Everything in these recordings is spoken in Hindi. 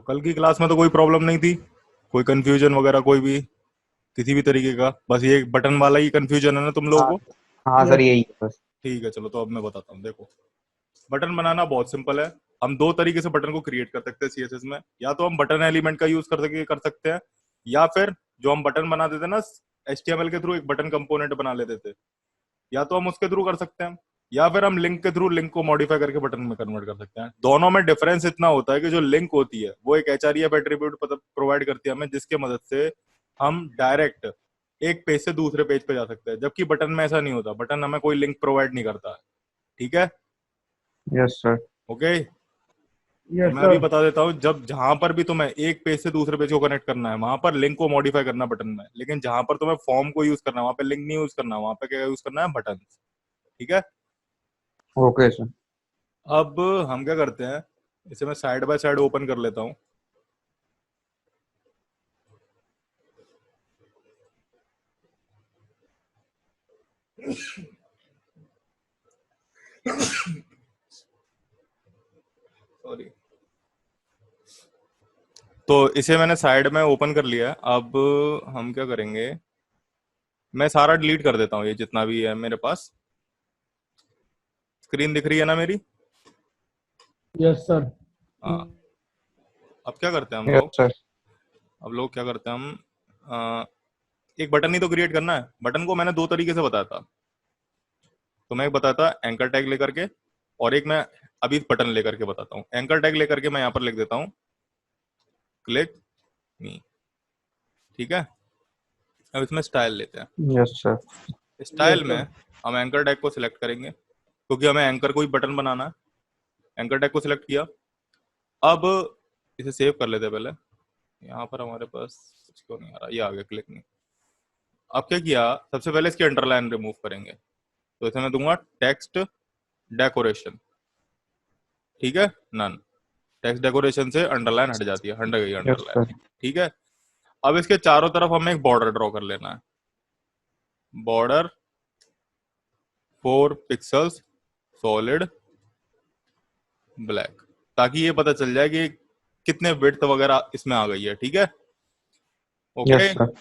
कल की क्लास में तो कोई प्रॉब्लम नहीं थी, कोई कंफ्यूजन वगैरह कोई भी किसी भी तरीके का, बस ये बटन वाला ही कंफ्यूजन है ना तुम लोगों हाँ। को। हाँ सर, यस। यही है बस। ठीक है, चलो तो अब मैं बताता हूँ। देखो, बटन बनाना बहुत सिंपल है। हम दो तरीके से बटन को क्रिएट कर सकते हैं सीएसएस में। या तो हम बटन एलिमेंट का यूज कर सकते हैं, या फिर जो हम बटन बना देते हैं ना एचटीएमएल के थ्रू, एक बटन कंपोनेंट बना लेते थे, या तो हम उसके थ्रू कर सकते हैं, या फिर हम लिंक के थ्रू लिंक को मॉडिफाई करके बटन में कन्वर्ट कर सकते हैं। दोनों में डिफरेंस इतना होता है कि जो लिंक होती है वो एक एचआरईएफ एट्रीब्यूट प्रोवाइड करती है हमें, जिसके मदद से हम डायरेक्ट एक पेज से दूसरे पेज पे जा सकते हैं, जबकि बटन में ऐसा नहीं होता। बटन हमें कोई लिंक प्रोवाइड नहीं करता है। ठीक है, यस सर। ओके। तो यस मैं अभी सर। बता देता हूँ, जब जहां पर भी तुम्हें एक पेज से दूसरे पेज को कनेक्ट करना है वहां पर लिंक को मॉडिफाई करना बटन में, लेकिन जहां पर तुम्हें फॉर्म को यूज करना है वहां पे लिंक नहीं यूज करना, वहां पे क्या यूज करना है, बटन। ठीक है। Okay sir. अब हम क्या करते हैं, इसे मैं साइड बाय साइड ओपन कर लेता हूँ। सॉरी। तो इसे मैंने साइड में ओपन कर लिया है। अब हम क्या करेंगे, मैं सारा डिलीट कर देता हूँ ये जितना भी है मेरे पास। स्क्रीन दिख रही है ना मेरी? Yes sir. हाँ। अब क्या करते हैं हम यस लोग, सर। अब लोग क्या करते हैं हम, एक बटन ही तो क्रिएट करना है। बटन को मैंने दो तरीके से बताया था। तो मैं एक बताता एंकर टैग लेकर के, और एक मैं अभी बटन लेकर के बताता हूँ। एंकर टैग लेकर के मैं यहाँ पर लिख देता हूँ क्लिक मी। ठीक है। अब इसमें स्टाइल लेते हैं। Yes sir. स्टाइल यस में सर। हम एंकर टैग को सिलेक्ट करेंगे, क्योंकि हमें एंकर को ही बटन बनाना है। एंकर टैग को सिलेक्ट किया। अब इसे सेव कर लेते हैं पहले। यहाँ पर हमारे पास कुछ क्यों नहीं आ रहा, ये आ गया क्लिक मी। अब क्या किया, सबसे पहले इसकी अंडरलाइन रिमूव करेंगे। तो इसे मैं दूंगा टेक्स्ट डेकोरेशन। ठीक है, नन। टेक्स्ट डेकोरेशन से अंडरलाइन हट जाती है, हट गई यस अंडरलाइन। सर। ठीक है। अब इसके चारों तरफ हमें एक बॉर्डर ड्रॉ कर लेना है। बॉर्डर 4 पिक्सल्स सॉलिड ब्लैक, ताकि ये पता चल जाए कि कितने विड्थ वगैरह इसमें आ गई है। ठीक है, okay. Yes sir.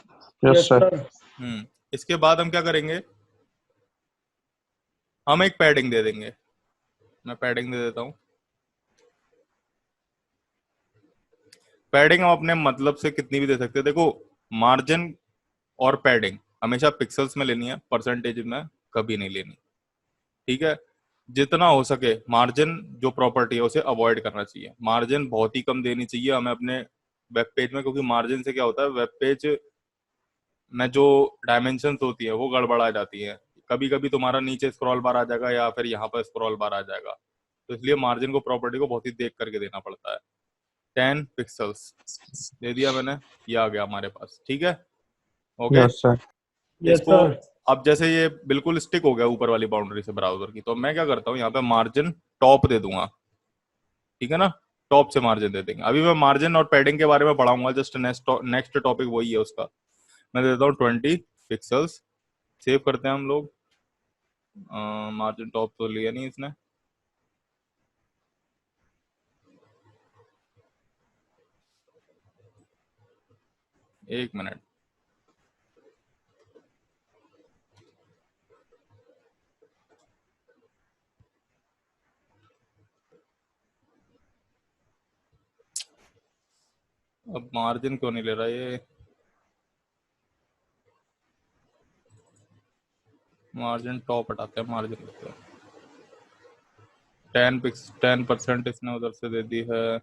Yes yes sir. Sir. इसके बाद हम क्या करेंगे, हम एक पैडिंग दे देंगे। मैं पैडिंग दे देता हूँ। पैडिंग हम अपने मतलब से कितनी भी दे सकते हैं। देखो, मार्जिन और पैडिंग हमेशा पिक्सल्स में लेनी है, परसेंटेज में कभी नहीं लेनी। ठीक है। जितना हो सके मार्जिन जो प्रॉपर्टी है उसे अवॉइड करना चाहिए। मार्जिन बहुत ही कम देनी चाहिए हमें अपने वेब पेज में, क्योंकि मार्जिन से क्या होता है, वेब पेज में जो डायमेंशंस होती है वो गड़बड़ा जाती है। कभी कभी तुम्हारा नीचे स्क्रॉल बार आ जाएगा या फिर यहाँ पर स्क्रॉल बार आ जाएगा। तो इसलिए मार्जिन को प्रॉपर्टी को बहुत ही देख करके देना पड़ता है। 10 पिक्सल्स दे दिया मैंने, ये आ गया हमारे पास। ठीक है, ओके। Yes sir. यस इसको सर। अब जैसे ये बिल्कुल स्टिक हो गया ऊपर वाली बाउंड्री से ब्राउजर की, तो मैं क्या करता हूँ, यहाँ पे मार्जिन टॉप दे दूंगा। ठीक है ना, टॉप से मार्जिन दे देंगे। अभी मैं मार्जिन और पैडिंग के बारे में पढ़ाऊंगा, जस्ट नेक्स्ट नेक्स्ट टॉपिक वही है उसका। मैं दे देता हूँ 20 पिक्सल्स। सेव करते हैं हम लोग। मार्जिन टॉप तो लिया नहीं इसने। एक मिनट। अब मार्जिन क्यों नहीं ले रहा ये, मार्जिन टॉप हटाते हैं, मार्जिन लेते हैं। 10% इसने उधर से दे दी है।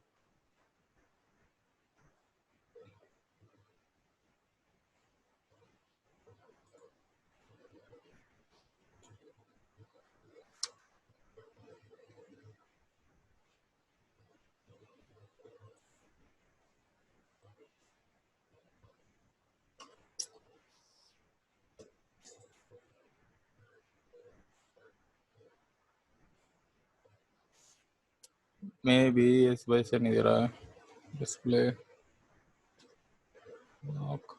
मैं भी इस वजह से नहीं दे रहा है डिस्प्ले लॉक।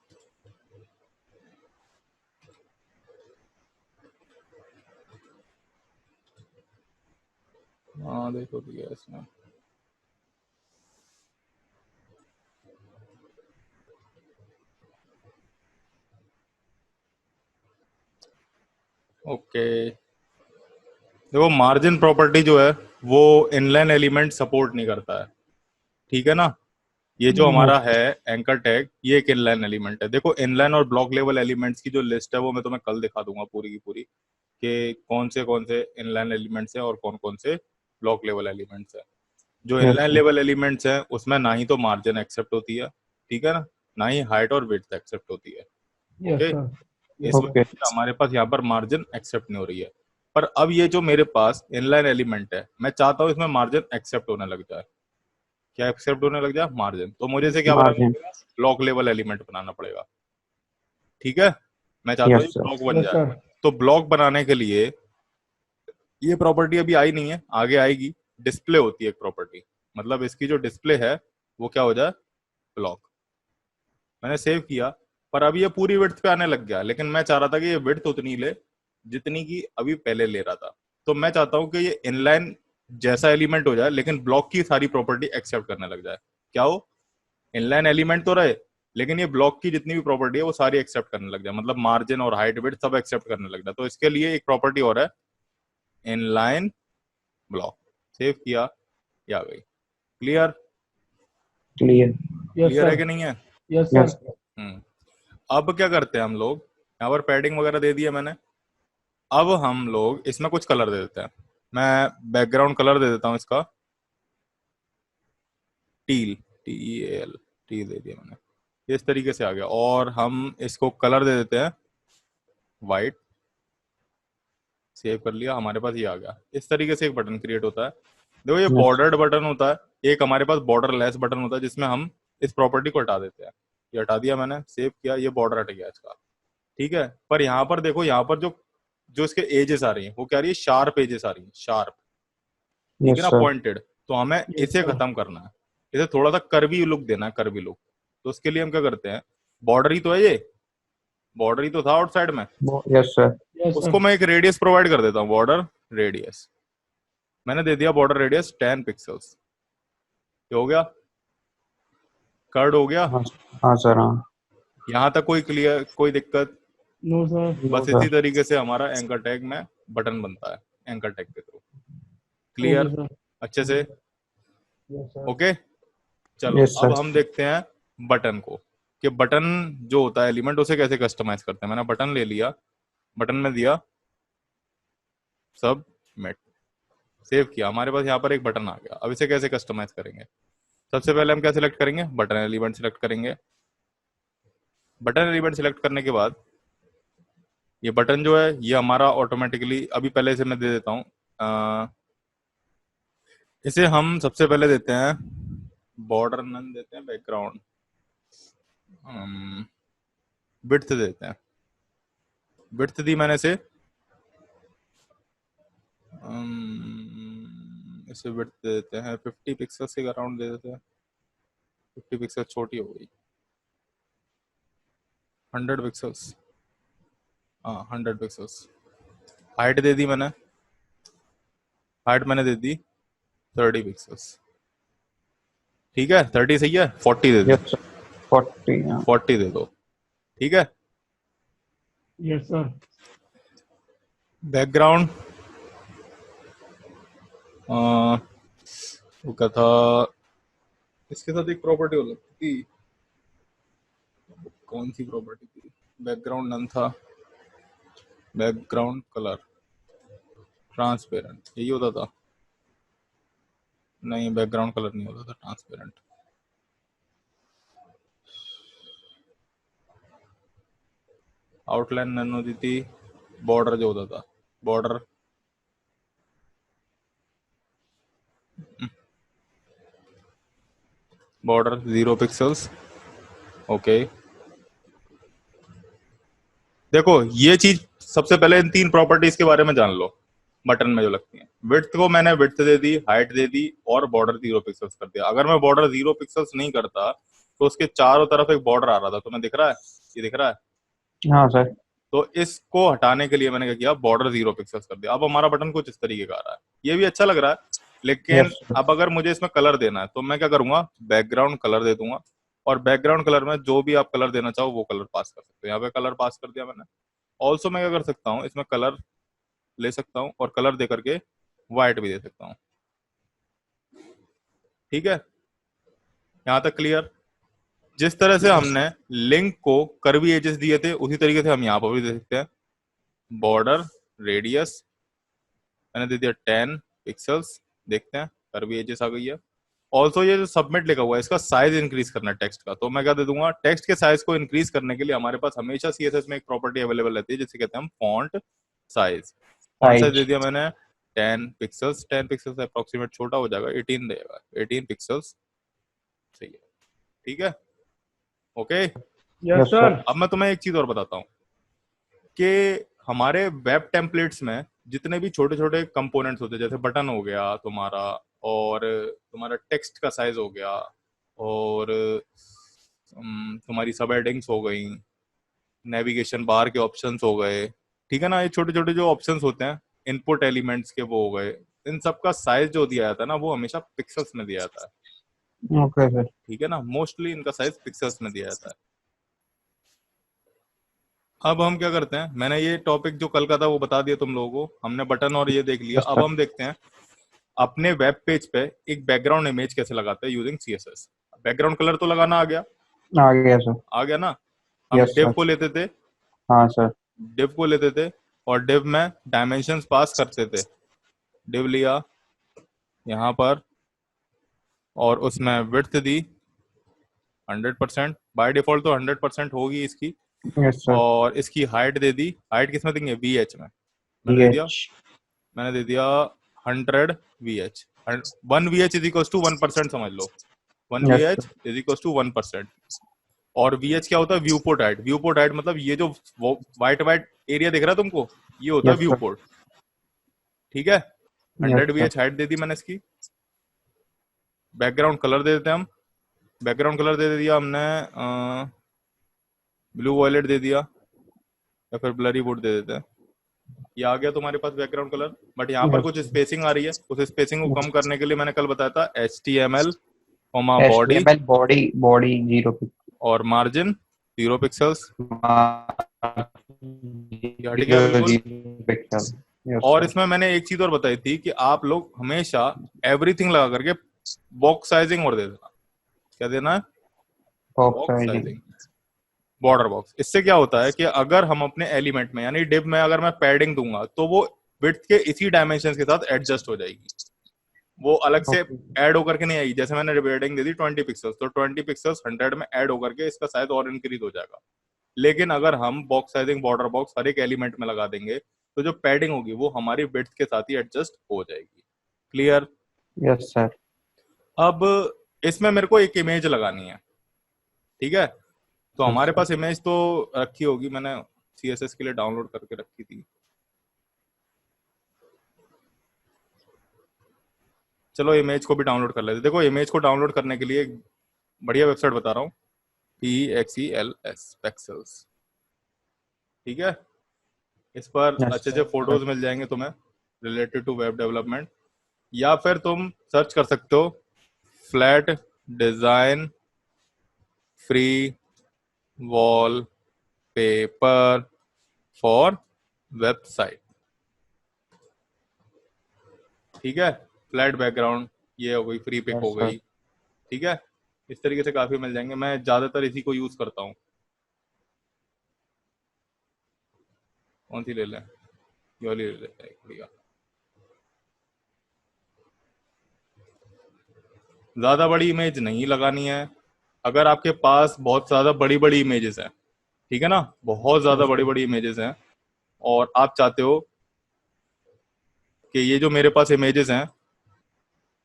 हाँ देखो दिया इसने। ओके, देखो मार्जिन प्रॉपर्टी जो है वो इनलाइन एलिमेंट सपोर्ट नहीं करता है, ठीक है ना। ये जो हमारा है एंकर टैग, ये एक इनलाइन एलिमेंट है। देखो इनलाइन और ब्लॉक लेवल एलिमेंट्स की जो लिस्ट है वो मैं तुम्हें कल दिखा दूंगा पूरी की पूरी, कि कौन से इनलाइन एलिमेंट्स हैं और कौन से ब्लॉक लेवल एलिमेंट्स हैं। जो Yes, inline sir. Level elements हैं उसमें ना ही तो मार्जिन एक्सेप्ट होती है, ठीक है ना, ना ही हाइट और विड्थ एक्सेप्ट होती है। Yes, okay, sir. इस Yes, वजह Okay. से हमारे पास यहाँ पर मार्जिन एक्सेप्ट नहीं हो रही है। पर अब ये जो मेरे पास इनलाइन एलिमेंट है, मैं चाहता हूँ इसमें मार्जिन एक्सेप्ट होने लग जाए। क्या एक्सेप्ट होने लग जाए? मार्जिन। तो मुझे इसे क्या बनाना Margin. पड़ेगा? ब्लॉक लेवल एलिमेंट बनाना पड़ेगा, ठीक है। मैं चाहता हूँ Yes, ये sir. ब्लॉक बन yes, जाए। sir. तो ब्लॉक बनाने के लिए ये प्रॉपर्टी अभी आई नहीं है, आगे आएगी। डिस्प्ले होती है एक प्रॉपर्टी, मतलब इसकी जो डिस्प्ले है वो क्या हो जाए? ब्लॉक। मैंने सेव किया, पर अभी ये पूरी विड्थ पे आने लग गया, लेकिन मैं चाह रहा था कि ये विड्थ उतनी ले जितनी की अभी पहले ले रहा था। तो मैं चाहता हूं कि ये इनलाइन जैसा एलिमेंट हो जाए, लेकिन ब्लॉक की सारी प्रॉपर्टी एक्सेप्ट करने लग जाए। क्या हो? इनलाइन एलिमेंट तो रहे, लेकिन ये ब्लॉक की जितनी भी प्रॉपर्टी है वो सारी एक्सेप्ट करने लग जाए, मतलब मार्जिन और हाइट विड्थ सब एक्सेप्ट करने लग जाए। तो इसके लिए एक प्रॉपर्टी और है, इनलाइन ब्लॉक। सेव किया, ये आ गई। क्लियर? Clear. Yes, क्लियर है sir. कि नहीं है? Yes, Yes, sir. sir. हम्म। अब क्या करते हैं हम लोग, यहाँ पर पैडिंग वगैरह दे दिया मैंने। अब हम लोग इसमें कुछ कलर दे देते हैं। मैं बैकग्राउंड कलर दे देता हूँ इसका, टील, TEAL, टी दे दिया मैंने। ये इस तरीके से आ गया। और हम इसको कलर दे देते हैं वाइट। सेव कर लिया, हमारे पास ये आ गया। इस तरीके से एक बटन क्रिएट होता है। देखो ये Yes. बॉर्डर्ड बटन होता है, एक हमारे पास बॉर्डर लेस बटन होता है जिसमें हम इस प्रॉपर्टी को हटा देते हैं। ये हटा दिया मैंने, सेव किया, ये बॉर्डर हट गया इसका, ठीक है। पर यहाँ पर देखो, यहाँ पर जो जो इसके एजेस आ रही हैं वो क्या आ रही है? शार्प एजेस आ रही है, शार्प, ठीक है Yes, ना, sir. पॉइंटेड। तो हमें Yes, इसे sir. खत्म करना है, इसे थोड़ा सा कर्वी लुक देना है, कर्वी लुक। तो उसके लिए हम क्या करते हैं, बॉर्डर ही तो है ये, बॉर्डर ही तो था आउटसाइड में, Yes, sir. Yes, उसको sir. मैं एक रेडियस प्रोवाइड कर देता हूँ, बॉर्डर रेडियस। मैंने दे दिया बॉर्डर रेडियस 10 पिक्सल्स। ये हो गया, कर्ड हो गया। हाँ सर, हाँ. यहाँ तक कोई क्लियर, कोई दिक्कत? No, sir. No, बस sir. इसी तरीके से हमारा एंकर टैग में बटन बनता है, एंकर टैग के थ्रू। Okay, clear? sir. अच्छे से? Yes, sir. ओके, चलो Yes, sir. अब हम देखते हैं बटन को, कि बटन जो होता है एलिमेंट उसे कैसे कस्टमाइज करते हैं। मैंने बटन ले लिया, बटन में दिया सबमिट, सेव किया, हमारे पास यहाँ पर एक बटन आ गया। अब इसे कैसे कस्टमाइज करेंगे? सबसे पहले हम क्या सिलेक्ट करेंगे? बटन एलिमेंट सिलेक्ट करेंगे। बटन एलिमेंट सिलेक्ट करने के बाद ये बटन जो है ये हमारा ऑटोमेटिकली, अभी पहले इसे मैं दे देता हूँ, इसे हम सबसे पहले देते हैं बॉर्डर, नन देते हैं, बैकग्राउंड विड्थ देते हैं। विड्थ दी मैंने इसे, इसे विड्थ दे देते हैं 50 पिक्सल्स के अराउंड दे देते हैं। 50 पिक्सल छोटी हो गई, 100 पिक्सल्स, हाँ 100 पिक्सल्स। हाइट दे दी मैंने, हाइट मैंने दे दी 30 पिक्सल्स, ठीक है। 30 सही है, 40 दे दो, Yes, sir. 40. हाँ. 40 दे दो, ठीक है। Yes, sir. बैकग्राउंड वो क्या था, इसके साथ एक प्रॉपर्टी हो लगती थी, कौन सी प्रॉपर्टी थी? बैकग्राउंड नन था, बैकग्राउंड कलर ट्रांसपेरेंट, यही होता था। नहीं, बैकग्राउंड कलर नहीं होता था, ट्रांसपेरेंट। आउटलाइन नन होती थी, बॉर्डर जो होता था, बॉर्डर बॉर्डर 0 पिक्सल्स, ओके। देखो ये चीज, सबसे पहले इन तीन प्रॉपर्टीज के बारे में जान लो बटन में जो लगती हैं। विड्थ को मैंने विड्थ दे दी, हाइट दे दी, और बॉर्डर 0 पिक्सल्स कर दिया। अगर मैं बॉर्डर 0 पिक्सल्स नहीं करता तो उसके चारों तरफ एक बॉर्डर आ रहा था, तुम्हें दिख रहा है? ये दिख रहा है? हाँ सर. तो इसको हटाने के लिए मैंने क्या किया, बॉर्डर 0 पिक्सल्स कर दिया। अब हमारा बटन कुछ इस तरीके का आ रहा है, ये भी अच्छा लग रहा है। लेकिन Yes, sir. अब अगर मुझे इसमें कलर देना है तो मैं क्या करूंगा, बैकग्राउंड कलर दे दूंगा, और बैकग्राउंड कलर में जो भी आप कलर देना चाहो वो कलर पास कर सकते हो। यहाँ पे कलर पास कर दिया मैंने। ऑल्सो मैं क्या कर सकता हूँ, इसमें कलर ले सकता हूँ और कलर दे करके वाइट भी दे सकता हूँ। ठीक है, यहाँ तक क्लियर। जिस तरह से हमने लिंक को कर्वी एजेस दिए थे उसी तरीके से हम यहाँ पर भी दे सकते हैं। बॉर्डर रेडियस मैंने दे दिया 10 पिक्सल्स, देखते हैं कर्वी एजेस आ गई है। ऑल्सो ये जो सबमिट लिखा हुआ है इसका साइज इंक्रीज करना है टेक्स्ट का, तो मैं क्या दे दूंगा, टेक्स्ट के साइज को इंक्रीज करने के लिए हमारे पास हमेशा सीएसएस में एक प्रॉपर्टी अवेलेबल रहती है जिसे कहते हैं हम फॉन्ट साइज। फॉन्ट साइज दे दिया मैंने 10 पिक्सल्स, 10 पिक्सल्स अप्रोक्सीमेट छोटा हो जाएगा, 18 देगा, 18 पिक्सल्स सही है। ठीक है, ओके। Yes sir. अब मैं तुम्हें एक चीज और बताता हूँ कि हमारे वेब टेम्पलेट्स में जितने भी छोटे छोटे कंपोनेंट्स होते हैं, जैसे बटन हो गया तुम्हारा, और तुम्हारा टेक्स्ट का साइज हो गया, और तुम्हारी सब हेडिंग्स हो गई, नेविगेशन बार के ऑप्शंस हो गए, ठीक है ना, ये छोटे छोटे जो ऑप्शंस होते हैं इनपुट एलिमेंट्स के वो हो गए, इन सब का साइज जो दिया जाता है ना वो हमेशा पिक्सल्स में दिया जाता है। Okay sir. ठीक है ना, मोस्टली इनका साइज पिक्सल्स में दिया जाता है। अब हम क्या करते हैं, मैंने ये टॉपिक जो कल का था वो बता दिया तुम लोगों को, हमने बटन और ये देख लिया। Yes, अब sir. हम देखते हैं अपने वेब पेज पे एक बैकग्राउंड इमेज कैसे लगाते हैं यूजिंग सीएसएस। बैकग्राउंड कलर तो लगाना आ गया, आ गया सर। आ गया ना। हम Yes, डिव sir. को लेते थे, हाँ सर। डिव को लेते थे और डिव में डायमेंशंस पास करते थे। डिव लिया यहाँ पर और उसमें विड्थ दी 100%, बाय डिफॉल्ट तो 100% होगी इसकी, यस सर। और इसकी हाइट दे दी, हाइट किस में देंगे, VH में, मैंने दे दिया 100 VH, 1 VH is equal to 1% समझ लो, 1 Yes, VH is equal to 1%। और VH क्या होता है, viewport height. Viewport height मतलब ये जो व्हाइट व्हाइट एरिया दिख रहा है तुमको, ये होता है Yes, व्यू sir. पोर्ट। ठीक है, 100 Yes, sir. VH हाइट दे दी मैंने इसकी। बैकग्राउंड कलर दे देते हैं हम, बैकग्राउंड कलर दे दिया हमने ब्लू वॉयलेट दे दिया, या फिर ब्लरी वुड दे देते हैं। ये आ गया तुम्हारे पास बैकग्राउंड कलर, बट यहाँ पर Yes. कुछ स्पेसिंग आ रही है, उस स्पेसिंग को कम करने के लिए मैंने कल बताया था HTML बॉडी HTML बॉडी 0 और मार्जिन 0 पिक्सल्स, हट गया बिल्कुल। पिक्सल। और इसमें मैंने एक चीज और बताई थी कि आप लोग हमेशा एवरीथिंग लगा करके बॉक्स साइजिंग और दे देना। क्या देना है, बॉक्स साइजिंग, बॉर्डर बॉक्स। इससे क्या होता है कि अगर हम अपने एलिमेंट में यानी डिव में अगर मैं पैडिंग दूंगा तो वो विड्थ के इसी डायमेंशन के साथ एडजस्ट हो जाएगी, वो अलग से ऐड होकर के नहीं आएगी। जैसे मैंने पैडिंग दे दी 20 पिक्सल्स, तो 20 पिक्सल्स 100 में ऐड होकर के इसका साइज और इंक्रीज हो जाएगा। लेकिन अगर हम बॉक्स साइजिंग बॉर्डर बॉक्स हर एक एलिमेंट में लगा देंगे तो जो पैडिंग होगी वो हमारी विड्थ के साथ ही एडजस्ट हो जाएगी। क्लियर? Yes sir. अब इसमें मेरे को एक इमेज लगानी है, ठीक है, तो हमारे पास इमेज तो रखी होगी, मैंने CSS के लिए डाउनलोड करके रखी थी। चलो इमेज को भी डाउनलोड कर लेते। देखो इमेज को डाउनलोड करने के लिए एक बढ़िया वेबसाइट बता रहा हूँ, PXELS Pexels, ठीक है। इस पर अच्छे अच्छे फोटोज मिल जाएंगे तुम्हें रिलेटेड टू वेब डेवलपमेंट, या फिर तुम सर्च कर सकते हो flat design free wall paper for website, ठीक है। फ्लैट बैकग्राउंड ये हो गई, फ्री पिक हो गई, ठीक है। इस तरीके से काफी मिल जाएंगे, मैं ज्यादातर इसी को यूज करता हूँ। कौन सी ले लें, ये वाली ले लेते हैं, बढ़िया। ज्यादा बड़ी इमेज नहीं लगानी है। अगर आपके पास बहुत ज्यादा बड़ी बड़ी इमेजेस हैं, ठीक है ना, बहुत ज्यादा बड़ी बड़ी इमेजेस हैं और आप चाहते हो कि ये जो मेरे पास इमेजेस हैं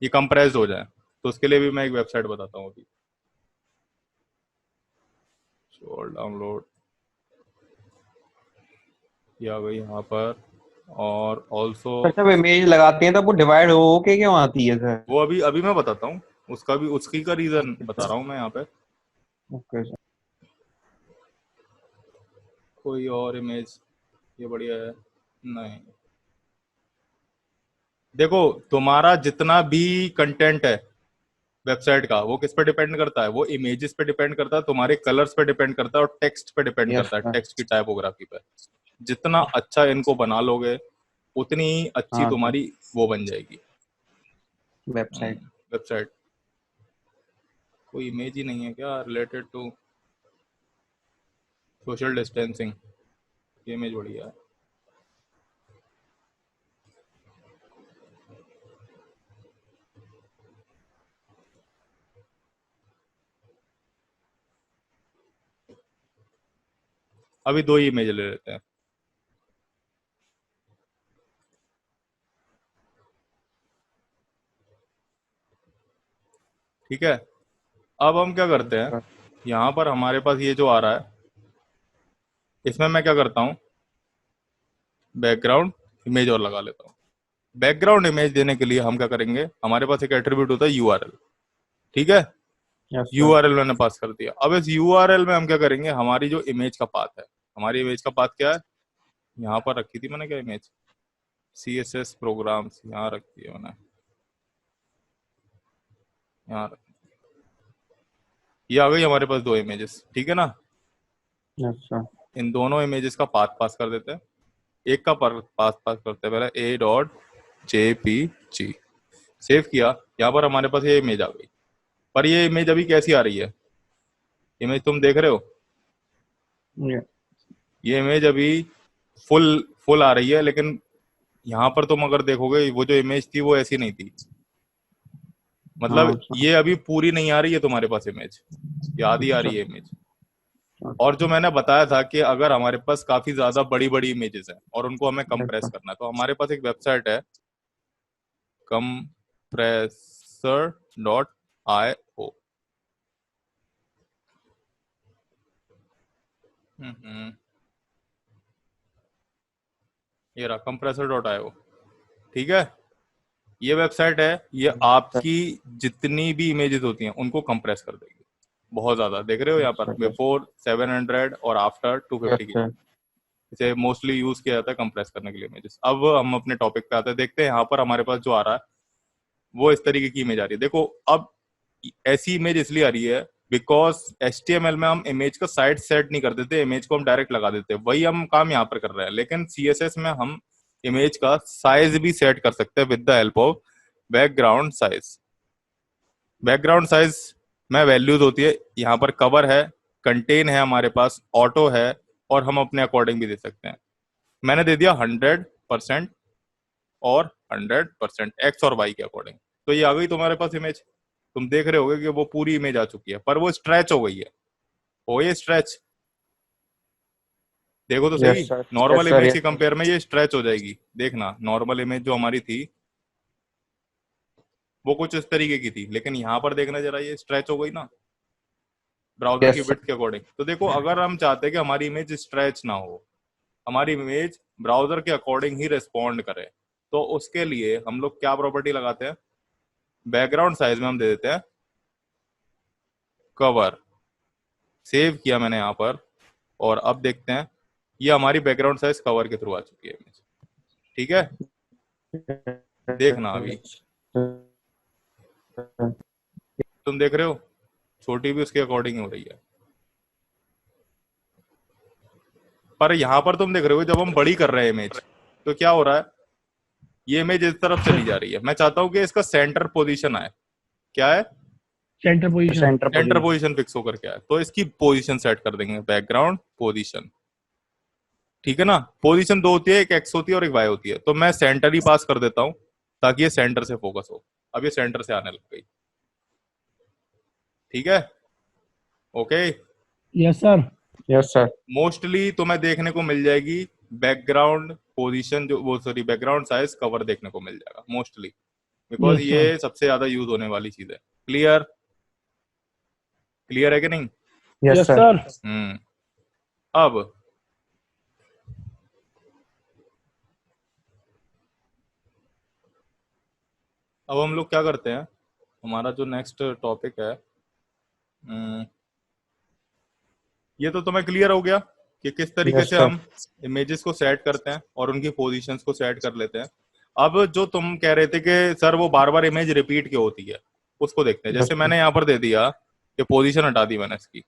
ये कंप्रेस्ड हो जाए, तो उसके लिए भी मैं एक वेबसाइट बताता हूँ अभी। डाउनलोड आ गई यहाँ पर, और ऑल्सो जब इमेज लगाते हैं तब वो डिवाइड हो के क्यों आती है सर? वो अभी मैं बताता हूँ, उसका भी उसकी का रीजन बता रहा हूँ मैं यहाँ पे। Okay sir. कोई और इमेज ये बढ़िया है, नहीं। देखो तुम्हारा जितना भी कंटेंट है वेबसाइट का वो किस पे डिपेंड करता है, वो इमेजेस पे डिपेंड करता है, तुम्हारे कलर्स पे डिपेंड करता है और टेक्स्ट पे डिपेंड करता है, टेक्स्ट की टाइपोग्राफी पे। जितना अच्छा इनको बना लोगे उतनी ही अच्छी हाँ सर, तुम्हारी वो बन जाएगी वेबसाइट। वेबसाइट। कोई इमेज ही नहीं है क्या रिलेटेड टू सोशल डिस्टेंसिंग? ये इमेज बढ़िया है। अभी 2 ही इमेज ले लेते हैं। ठीक है, अब हम क्या करते हैं, सर, यहाँ पर हमारे पास ये जो आ रहा है, इसमें मैं क्या करता हूँ, बैकग्राउंड इमेज और लगा लेता हूँ। बैकग्राउंड इमेज देने के लिए हम क्या करेंगे, हमारे पास एक एट्रीब्यूट होता है यूआरएल। ठीक है, यस सर, यूआरएल मैंने पास कर दिया। अब इस यूआरएल में हम क्या करेंगे, हमारी जो इमेज का पाथ है, हमारी इमेज का पाथ क्या है, यहाँ पर रखी थी मैंने क्या इमेज, CSS प्रोग्राम्स, यहाँ रखी है मैंने, यहाँ ये आ गई हमारे पास 2 इमेजेस। ठीक है ना, यस सर, इन दोनों इमेजेस का पाथ पास कर देते हैं। एक का पाथ पास करते हैं पहले a.jpg, सेव किया। यहाँ पर हमारे पास ये इमेज आ गई, पर ये इमेज अभी कैसी आ रही है, इमेज तुम देख रहे हो, ये- ये इमेज अभी फुल फुल आ रही है, लेकिन यहाँ पर तुम अगर देखोगे वो जो इमेज थी वो ऐसी नहीं थी। मतलब हाँ सर, ये अभी पूरी नहीं आ रही है तुम्हारे पास इमेज, ये आधी आ रही है इमेज। सर, और जो मैंने बताया था कि अगर हमारे पास काफी ज्यादा बड़ी बड़ी इमेजेस हैं और उनको हमें यस कंप्रेस सर, करना है, तो हमारे पास एक वेबसाइट है compressor.io। ये रहा compressor.io। ठीक है, ये वेबसाइट है, ये सर, आपकी जितनी भी इमेजेस होती हैं उनको कंप्रेस कर देगी बहुत ज्यादा। देख रहे हो यहाँ यस पर सर, यस, बिफोर 700 और आफ्टर 250 की, यस सर, इसे मोस्टली यूज किया जाता है कंप्रेस करने के लिए इमेजेस। अब हम अपने टॉपिक पे आते हैं, देखते हैं यहाँ पर हमारे पास जो आ रहा है वो इस तरीके की इमेज आ रही है। देखो, अब ऐसी इमेज इसलिए आ रही है बिकॉज HTML में हम इमेज का साइड सेट नहीं कर देते, इमेज को हम डायरेक्ट लगा देते, वही हम काम यहाँ पर कर रहे हैं। लेकिन CSS में हम इमेज का साइज भी सेट कर सकते हैं with the help of background size. Background size में वैल्यूज होती है, यहाँ पर कवर है, कंटेन है, हमारे पास ऑटो है, और हम अपने अकॉर्डिंग भी दे सकते हैं। मैंने दे दिया 100% और 100% एक्स और वाई के अकॉर्डिंग। तो ये आ गई तुम्हारे पास इमेज। तुम देख रहे होगे कि वो पूरी इमेज आ चुकी है, पर वो स्ट्रेच हो गई है। हो ये स्ट्रेच, देखो तो यस सही, sir, normal yes sir, image के यस सर, कंपेयर में ये स्ट्रेच हो जाएगी। देखना, नॉर्मल इमेज जो हमारी थी वो कुछ इस तरीके की थी, लेकिन यहाँ पर देखना जरा, ये स्ट्रेच हो गई ना ब्राउजर की यस विड्थ के अकॉर्डिंग। तो देखो, अगर हम चाहते हैं कि हमारी इमेज स्ट्रेच ना हो, हमारी इमेज ब्राउजर के अकॉर्डिंग ही रिस्पॉन्ड करे, तो उसके लिए हम लोग क्या प्रॉपर्टी लगाते हैं, बैकग्राउंड साइज में हम दे देते हैं कवर। सेव किया मैंने यहाँ पर, और अब देखते हैं, ये हमारी बैकग्राउंड साइज कवर के थ्रू आ चुकी है इमेज। ठीक है, देखना अभी सर, तुम देख रहे हो, छोटी भी उसके अकॉर्डिंग हो रही है। पर यहाँ पर तुम देख रहे हो, जब हम बड़ी कर रहे हैं इमेज, तो क्या हो रहा है, ये इमेज इस तरफ चली जा रही है। मैं चाहता हूं कि इसका सेंटर पोजीशन आए। क्या है, centre position. Centre centre position. Position fix होकर के आए, तो इसकी पोजीशन सेट कर देंगे, बैकग्राउंड पोजीशन। ठीक है ना, पोजीशन 2 होती है, एक एक्स होती है और एक वाई होती है, तो मैं सेंटर ही पास कर देता हूं ताकि ये सेंटर से फोकस हो। अब ये सेंटर से आने लग गई। ठीक है, okay. Yes sir. Yes sir, mostly तुम्हें देखने को मिल जाएगी बैकग्राउंड पोजीशन, जो वो सॉरी बैकग्राउंड साइज कवर देखने को मिल जाएगा मोस्टली, बिकॉज यस ये सर। सबसे ज्यादा यूज होने वाली चीज है। क्लियर, क्लियर है कि नहीं? Yes yes sir, sir. अब हम लोग क्या करते हैं, हमारा जो नेक्स्ट टॉपिक है, ये तो तुम्हें क्लियर हो गया कि किस तरीके यस से सर, हम इमेजेस को सेट करते हैं और उनकी पोजीशंस को सेट कर लेते हैं। अब जो तुम कह रहे थे कि सर वो बार बार इमेज रिपीट क्यों होती है, उसको देखते हैं। यस जैसे सर, मैंने यहाँ पर दे दिया कि पोजीशन हटा दी मैंने इसकी,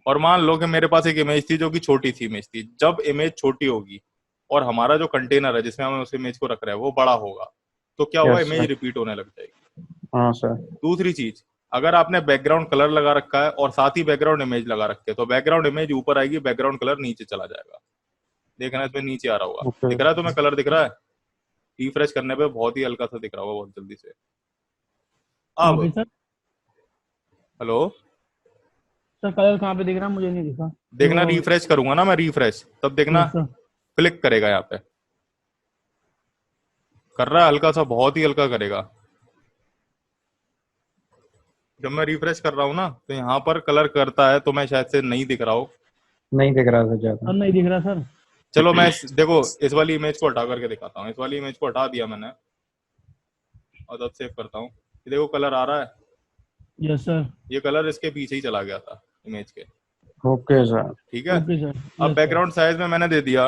और मान लो कि मेरे पास एक इमेज थी जो कि छोटी सी इमेज थी। जब इमेज छोटी होगी और हमारा जो कंटेनर है जिसमें हम उस इमेज को रख रहे हैं वो बड़ा होगा, तो क्या होगा, यस इमेज सर। रिपीट होने लग जाएगी। हाँ सर। दूसरी चीज, अगर आपने बैकग्राउंड कलर लगा रखा है और साथ ही बैकग्राउंड इमेज लगा रखे है, तो बैकग्राउंड इमेज ऊपर आएगी, बैकग्राउंड कलर नीचे चला जाएगा। देखना इसमें नीचे आ रहा होगा, ओके। दिख रहा है तुम्हें, कलर दिख रहा है? रिफ्रेश करने पे बहुत ही हल्का सा दिख रहा होगा, बहुत जल्दी से। कहाँ अब पे सर? हेलो, सर कलर कहाँ पे दिख रहा है? मुझे नहीं दिखा देखना, जो। रिफ्रेश करूंगा ना मैं, रिफ्रेश, तब देखना यस सर। क्लिक करेगा यहाँ पे, कर रहा है हल्का सा, बहुत ही हल्का करेगा। जब मैं रिफ्रेश कर रहा हूँ ना, तो यहाँ पर कलर करता है, तो मैं शायद से नहीं दिख रहा हो। नहीं दिख रहा था ज्यादा। सर नहीं दिख रहा सर। चलो मैं देखो इस वाली इमेज को हटा करके दिखाता हूँ। इस वाली इमेज को हटा दिया मैंने और तब सेव करता हूँ। ये देखो कलर आ रहा है, यस सर। ये कलर इसके पीछे ही चला गया था इमेज के। Okay sir. ठीक है। Okay sir. अब यस सर। बैकग्राउंड साइज में मैंने दे दिया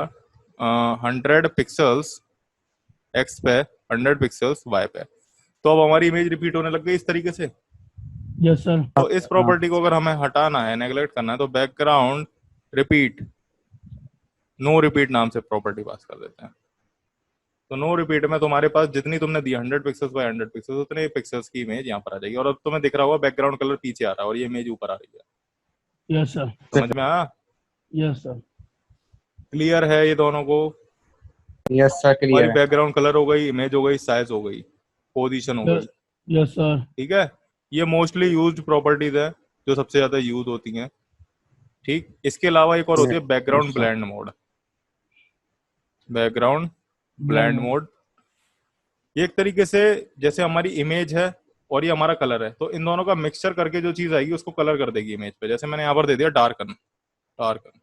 100 पिक्सल्स एक्स पे, 100 पिक्सल्स वाई पे। तो अब हमारी इमेज रिपीट होने लग गई इस तरीके से। Yes sir. तो इस हाँ प्रॉपर्टी को अगर हमें हटाना है, नेगलेक्ट करना है, तो बैकग्राउंड रिपीट, नो रिपीट नाम से प्रॉपर्टी पास कर देते हैं। तो नो रिपीट में तुम्हारे पास जितनी तुमने दी 100 पिक्सल्स बाय 100 पिक्सल्स, उतने पिक्सल्स की इमेज यहाँ पर आ जाएगी। और अब तुम्हें दिख रहा होगा बैकग्राउंड कलर पीछे आ रहा है और ये इमेज ऊपर आ रही है। Yes sir. समझ में आया? Yes sir. क्लियर है ये दोनों को? यस सर हमारी क्लियर है। बैकग्राउंड कलर हो गई, इमेज हो गई, साइज हो गई, पोजीशन हो गई। Yes sir. ठीक है। ये मोस्टली यूज्ड प्रॉपर्टीज है जो सबसे ज्यादा यूज होती हैं। ठीक, इसके अलावा एक और होती है background yes sir. Blend mode. Background blend mode ये एक तरीके से जैसे हमारी इमेज है और ये हमारा कलर है, तो इन दोनों का मिक्सचर करके जो चीज आएगी उसको कलर कर देगी इमेज पे। जैसे मैंने यहाँ पर दे दिया डार्कन, डार्कन।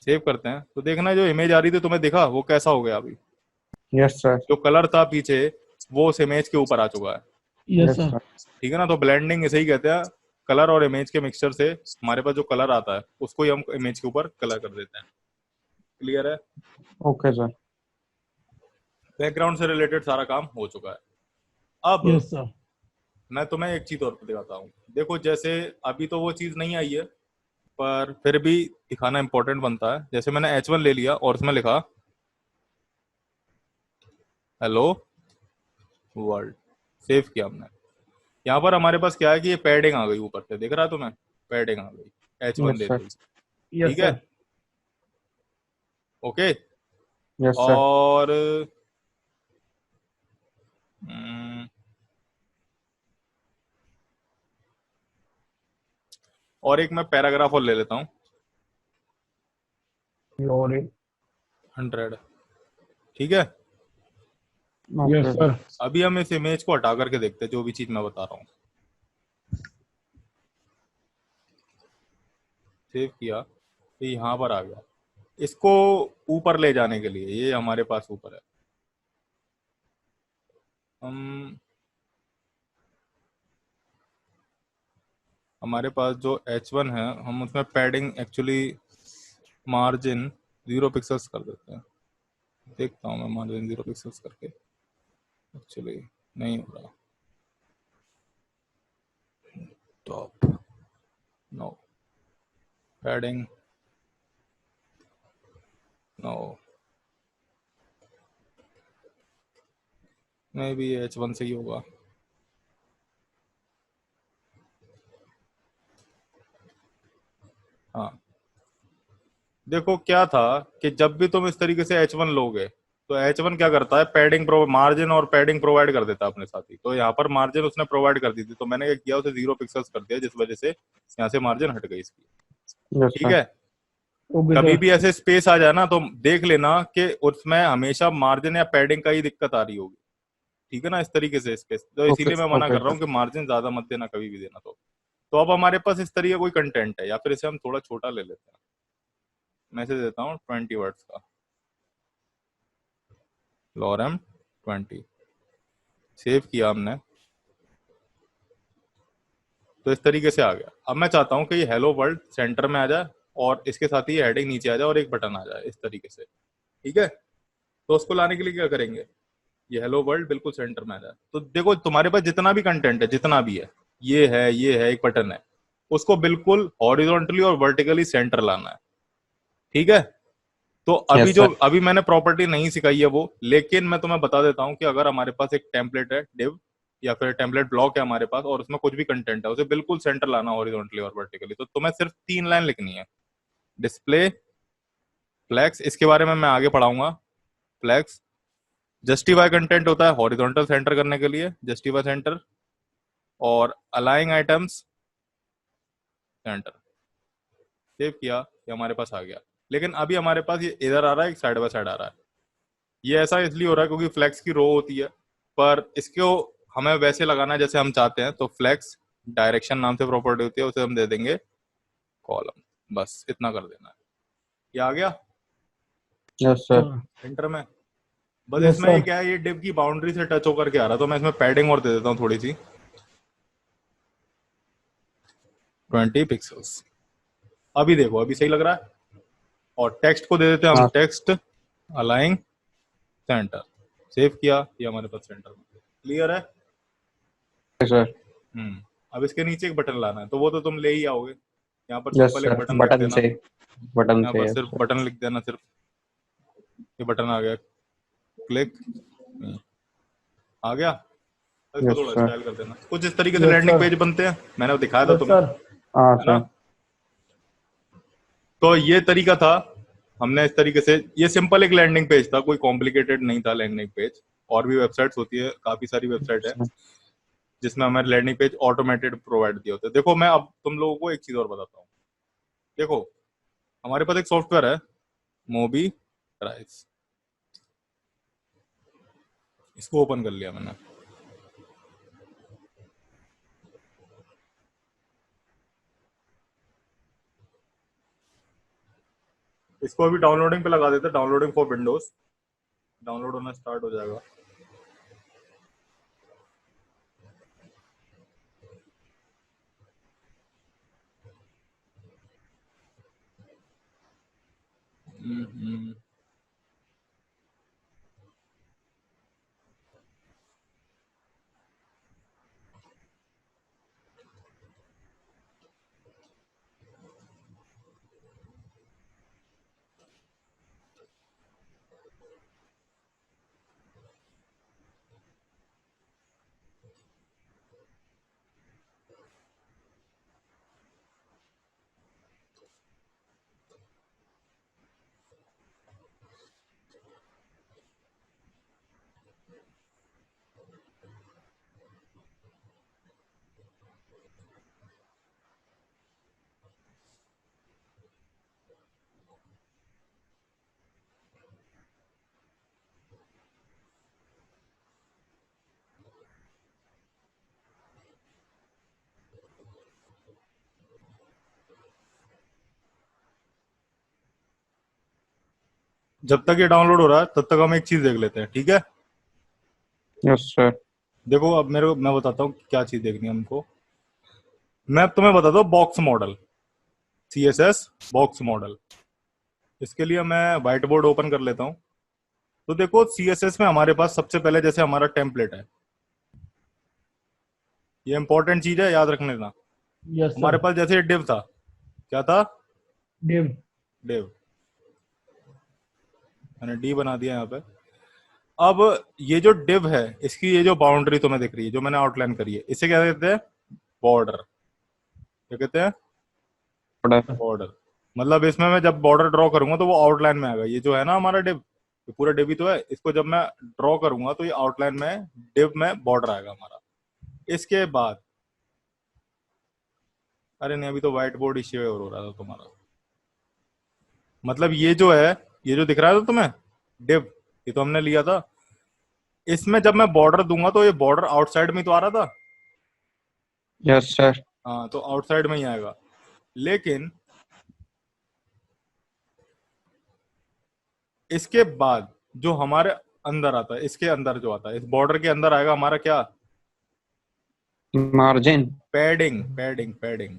सेव करते हैं तो देखना जो इमेज आ रही थी तुम्हें दिखा वो कैसा हो गया अभी? Yes sir. जो कलर था पीछे वो उस इमेज के ऊपर आ चुका है। Yes yes sir. सर। ठीक है ना? तो ब्लेंडिंग इसे ही कहते हैं। कलर और इमेज के मिक्सचर से हमारे पास जो कलर आता है उसको ही हम इमेज के ऊपर कलर कर देते हैं। क्लियर है? Okay sir. बैकग्राउंड से रिलेटेड सारा काम हो चुका है। अब यस सर। मैं तुम्हें एक चीज और दिखाता हूँ। देखो जैसे अभी तो वो चीज नहीं आई है, पर फिर भी दिखाना इंपॉर्टेंट बनता है। जैसे मैंने H1 ले लिया और उसमें लिखा हेलो वर्ल्ड, सेव किया हमने। यहाँ पर हमारे पास क्या है कि ये पैडिंग आ गई ऊपर से, दिख रहा है तुम्हें? पैडिंग आ गई H1 yes they sir. The. Yes ठीक है, सर। ओके। Yes sir. और हम्म, और एक मैं पैराग्राफ और ले लेता हूँ, और 100। ठीक है। Yes okay. सर। अभी हम इस इमेज को हटा करके देखते हैं जो भी चीज मैं बता रहा हूँ। सेव किया तो यहाँ पर आ गया। इसको ऊपर ले जाने के लिए ये हमारे पास ऊपर है, हम हमारे पास जो H1 है हम उसमें पैडिंग एक्चुअली मार्जिन 0 पिक्सल्स कर देते हैं। देखता हूँ मैं मार्जिन 0 पिक्सल्स करके, एक्चुअली नहीं हो रहा। Top, no, padding, no, maybe H1 से ही होगा। हाँ, देखो क्या था कि जब भी तुम इस तरीके से H1 लोगे तो H1 क्या करता है, पैडिंग मार्जिन और पैडिंग प्रोवाइड कर देता है अपने साथ ही। तो यहाँ पर मार्जिन उसने प्रोवाइड कर दी थी, तो मैंने क्या किया, उसे 0 पिक्सल्स कर दिया, जिस वजह से यहाँ से मार्जिन हट गई इसकी। यस ठीक सर। है। ओके कभी सर। भी ऐसे स्पेस आ जाए ना तो देख लेना कि उसमें हमेशा मार्जिन या पैडिंग का ही दिक्कत आ रही होगी। ठीक है ना? इस तरीके से स्पेस, तो ओके। इसीलिए मैं मना ओके कर रहा सर। हूँ कि मार्जिन ज्यादा मत देना, कभी भी देना। तो अब हमारे पास इस तरीके कोई कंटेंट है, या फिर इसे हम थोड़ा छोटा ले लेते हैं। मैं इसे देता हूँ 20 वर्ड्स का, लॉरम 20। सेव किया हमने तो इस तरीके से आ गया। अब मैं चाहता हूँ कि ये हेलो वर्ल्ड सेंटर में आ जाए और इसके साथ ही हेडिंग नीचे आ जाए और एक बटन आ जाए इस तरीके से। ठीक है। तो उसको लाने के लिए क्या करेंगे, ये हेलो वर्ल्ड बिल्कुल सेंटर में आ जाए। तो देखो तुम्हारे पास जितना भी कंटेंट है, जितना भी है, ये है, एक बटन है, उसको बिल्कुल हॉरिजॉन्टली और वर्टिकली सेंटर लाना है। ठीक है। तो अभी Yes, जो sir. अभी मैंने प्रॉपर्टी नहीं सिखाई है वो, लेकिन मैं तुम्हें बता देता हूँ कि अगर हमारे पास एक टेम्पलेट है डिव या फिर टेम्पलेट ब्लॉक है हमारे पास और उसमें कुछ भी कंटेंट है, उसे बिल्कुल सेंटर लाना हॉरिजॉन्टली और वर्टिकली, तो तुम्हें सिर्फ 3 लाइन लिखनी है। डिस्प्ले, फ्लेक्स, इसके बारे में मैं आगे पढ़ाऊंगा। फ्लेक्स, जस्टिफाई कंटेंट होता है हॉरिजॉन्टल सेंटर करने के लिए, जस्टिफाई सेंटर, और अलाइंग आइटम्स सेंटर। सेव किया, ये हमारे पास आ गया। लेकिन अभी हमारे पास ये इधर आ रहा है, एक साइड बाय साइड आ रहा है। ये ऐसा इसलिए हो रहा है क्योंकि फ्लेक्स की रो होती है, पर इसको हमें वैसे लगाना है जैसे हम चाहते हैं। तो फ्लेक्स डायरेक्शन नाम से प्रॉपर्टी होती है, उसे हम दे देंगे कॉलम। बस इतना कर देना है। ये आ गया Yes, sir. सेंटर में। बस यस इसमें ये सर। क्या है, ये डिव की बाउंड्री से टच होकर के आ रहा है, तो मैं इसमें पैडिंग और दे देता हूँ थोड़ी सी, 20 पिक्सल्स। अभी देखो, अभी सही लग रहा है। और टेक्स्ट को दे देते हैं हम, हाँ, टेक्स्ट अलाइन सेंटर। सेव किया, ये हमारे पास सेंटर में। क्लियर है? sir. अब इसके नीचे एक बटन लाना है, तो वो तो तुम ले ही आओगे। यहाँ पर Yes, सिंपल एक sir. बटन रख बटन देना, से बटन यहाँ से पर yes, सिर्फ sir. बटन लिख देना, सिर्फ ये बटन आ गया, क्लिक, आ गया। अब इसको Yes, थोड़ा sir. स्टाइल कर देना, कुछ इस तरीके से यस लैंडिंग सर। पेज बनते हैं, मैंने दिखाया था यस तुम्हें, सर। हाँ, है ना? sir. तो ये तरीका था, हमने इस तरीके से, ये सिंपल एक लैंडिंग पेज था, कोई कॉम्प्लिकेटेड नहीं था लैंडिंग पेज। और भी वेबसाइट्स होती है, काफी सारी वेबसाइट है Sir. जिसमें हमारे लैंडिंग पेज ऑटोमेटेड प्रोवाइड दिए होते हैं। देखो मैं अब तुम लोगों को एक चीज और बताता हूँ। देखो हमारे पास एक सॉफ्टवेयर है, मोबी राइस, इसको ओपन कर लिया मैंने। इसको अभी डाउनलोडिंग पे लगा देते हैं, डाउनलोडिंग फॉर विंडोज, डाउनलोड होना स्टार्ट हो जाएगा। हम्म। जब तक ये डाउनलोड हो रहा है तब तक हम एक चीज देख लेते हैं, ठीक है? Yes, sir. देखो अब मैं बताता हूँ क्या चीज देखनी है हमको। मैं अब तुम्हें बताता हूँ box model, CSS box model. इसके लिए मैं व्हाइट बोर्ड ओपन कर लेता हूँ। तो देखो सीएसएस में हमारे पास सबसे पहले जैसे हमारा टेम्पलेट है, ये इंपॉर्टेंट चीज है, याद रखने देना। यस हमारे सर। पास जैसे डिव था, क्या था? डिव। डिव, मैंने डी बना दिया यहाँ पे। अब ये जो डिव है, इसकी ये जो बाउंड्री तुम्हें दिख रही है, जो मैंने आउटलाइन करी है, इसे क्या कहते हैं? बॉर्डर। क्या कहते हैं? Order. बॉर्डर। मतलब इसमें मैं जब बॉर्डर ड्रॉ करूंगा तो वो आउटलाइन में आएगा। ये जो है ना हमारा डिव, ये पूरा डिव ही तो है, इसको जब मैं ड्रॉ करूंगा तो ये आउटलाइन में डिव में बॉर्डर आएगा हमारा। इसके बाद, अरे नहीं अभी तो व्हाइट बोर्ड इश्यू हो रहा था तुम्हारा। मतलब ये जो है, ये जो दिख रहा है तो तुम्हें डिव, ये तो हमने लिया था। इसमें जब मैं बॉर्डर दूंगा तो ये बॉर्डर आउटसाइड में तो आ रहा था, Yes, sir. हाँ तो आउटसाइड में ही आएगा। लेकिन इसके बाद जो हमारे अंदर आता है, इसके अंदर जो आता है, इस बॉर्डर के अंदर आएगा हमारा क्या? Margin. Padding, padding, padding.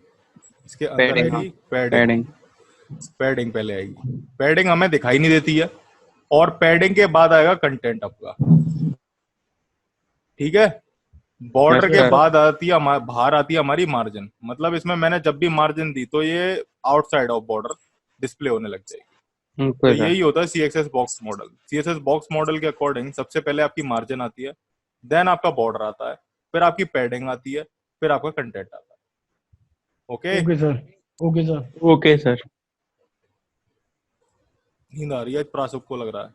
इसके अंदर Padding. आएगी पैडिंग। Padding. पैडिंग पहले आएगी, पैडिंग हमें दिखाई नहीं देती है। और पैडिंग के बाद आएगा कंटेंट आपका, ठीक है? बॉर्डर Yes, के sir. बाद आती है बाहर आती है हमारी मार्जिन। मतलब इसमें मैंने जब भी मार्जिन दी तो ये आउटसाइड ऑफ बॉर्डर डिस्प्ले होने लग जाएगी। तो ओके सर। यही होता है CSS box model. CSS box model के अकॉर्डिंग सबसे पहले आपकी मार्जिन आती है, देन आपका बॉर्डर आता है, फिर आपकी पैडिंग आती है, फिर आपका कंटेंट आता है। Okay. Okay sir. Okay sir. Okay sir. नींद आ रही है आज प्रासुक को लग रहा है।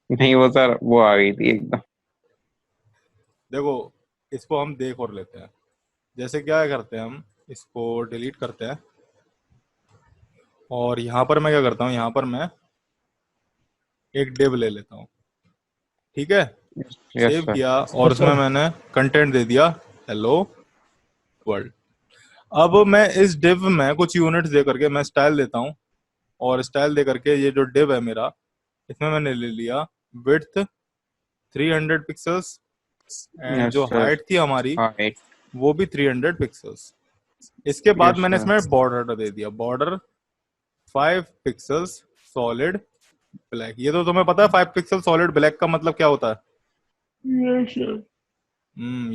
नहीं वो सर वो आ गई थी एकदम। देखो, इसको हम देख और लेते हैं। जैसे क्या करते हैं, हम इसको डिलीट करते हैं और यहाँ पर मैं क्या करता हूँ, यहाँ पर मैं एक डिव ले लेता हूँ। ठीक है, यस सेव सर। किया और यस उसमें सर। मैंने कंटेंट दे दिया हेलो वर्ल्ड। अब मैं इस डिव में कुछ यूनिट्स दे करके मैं स्टाइल देता हूँ, और स्टाइल दे करके ये जो डिव है मेरा, इसमें मैंने ले लिया विड्थ 300 पिक्सल्स, एंड यस जो सर। हाइट थी हमारी हाइट। वो भी 300 पिक्सल्स। इसके बाद यस मैंने सर। इसमें बॉर्डर दे दिया, बॉर्डर 5 पिक्सल्स सॉलिड ब्लैक। ये तो तुम्हें पता है 5 पिक्सल सॉलिड ब्लैक का मतलब क्या होता है? Yes sir.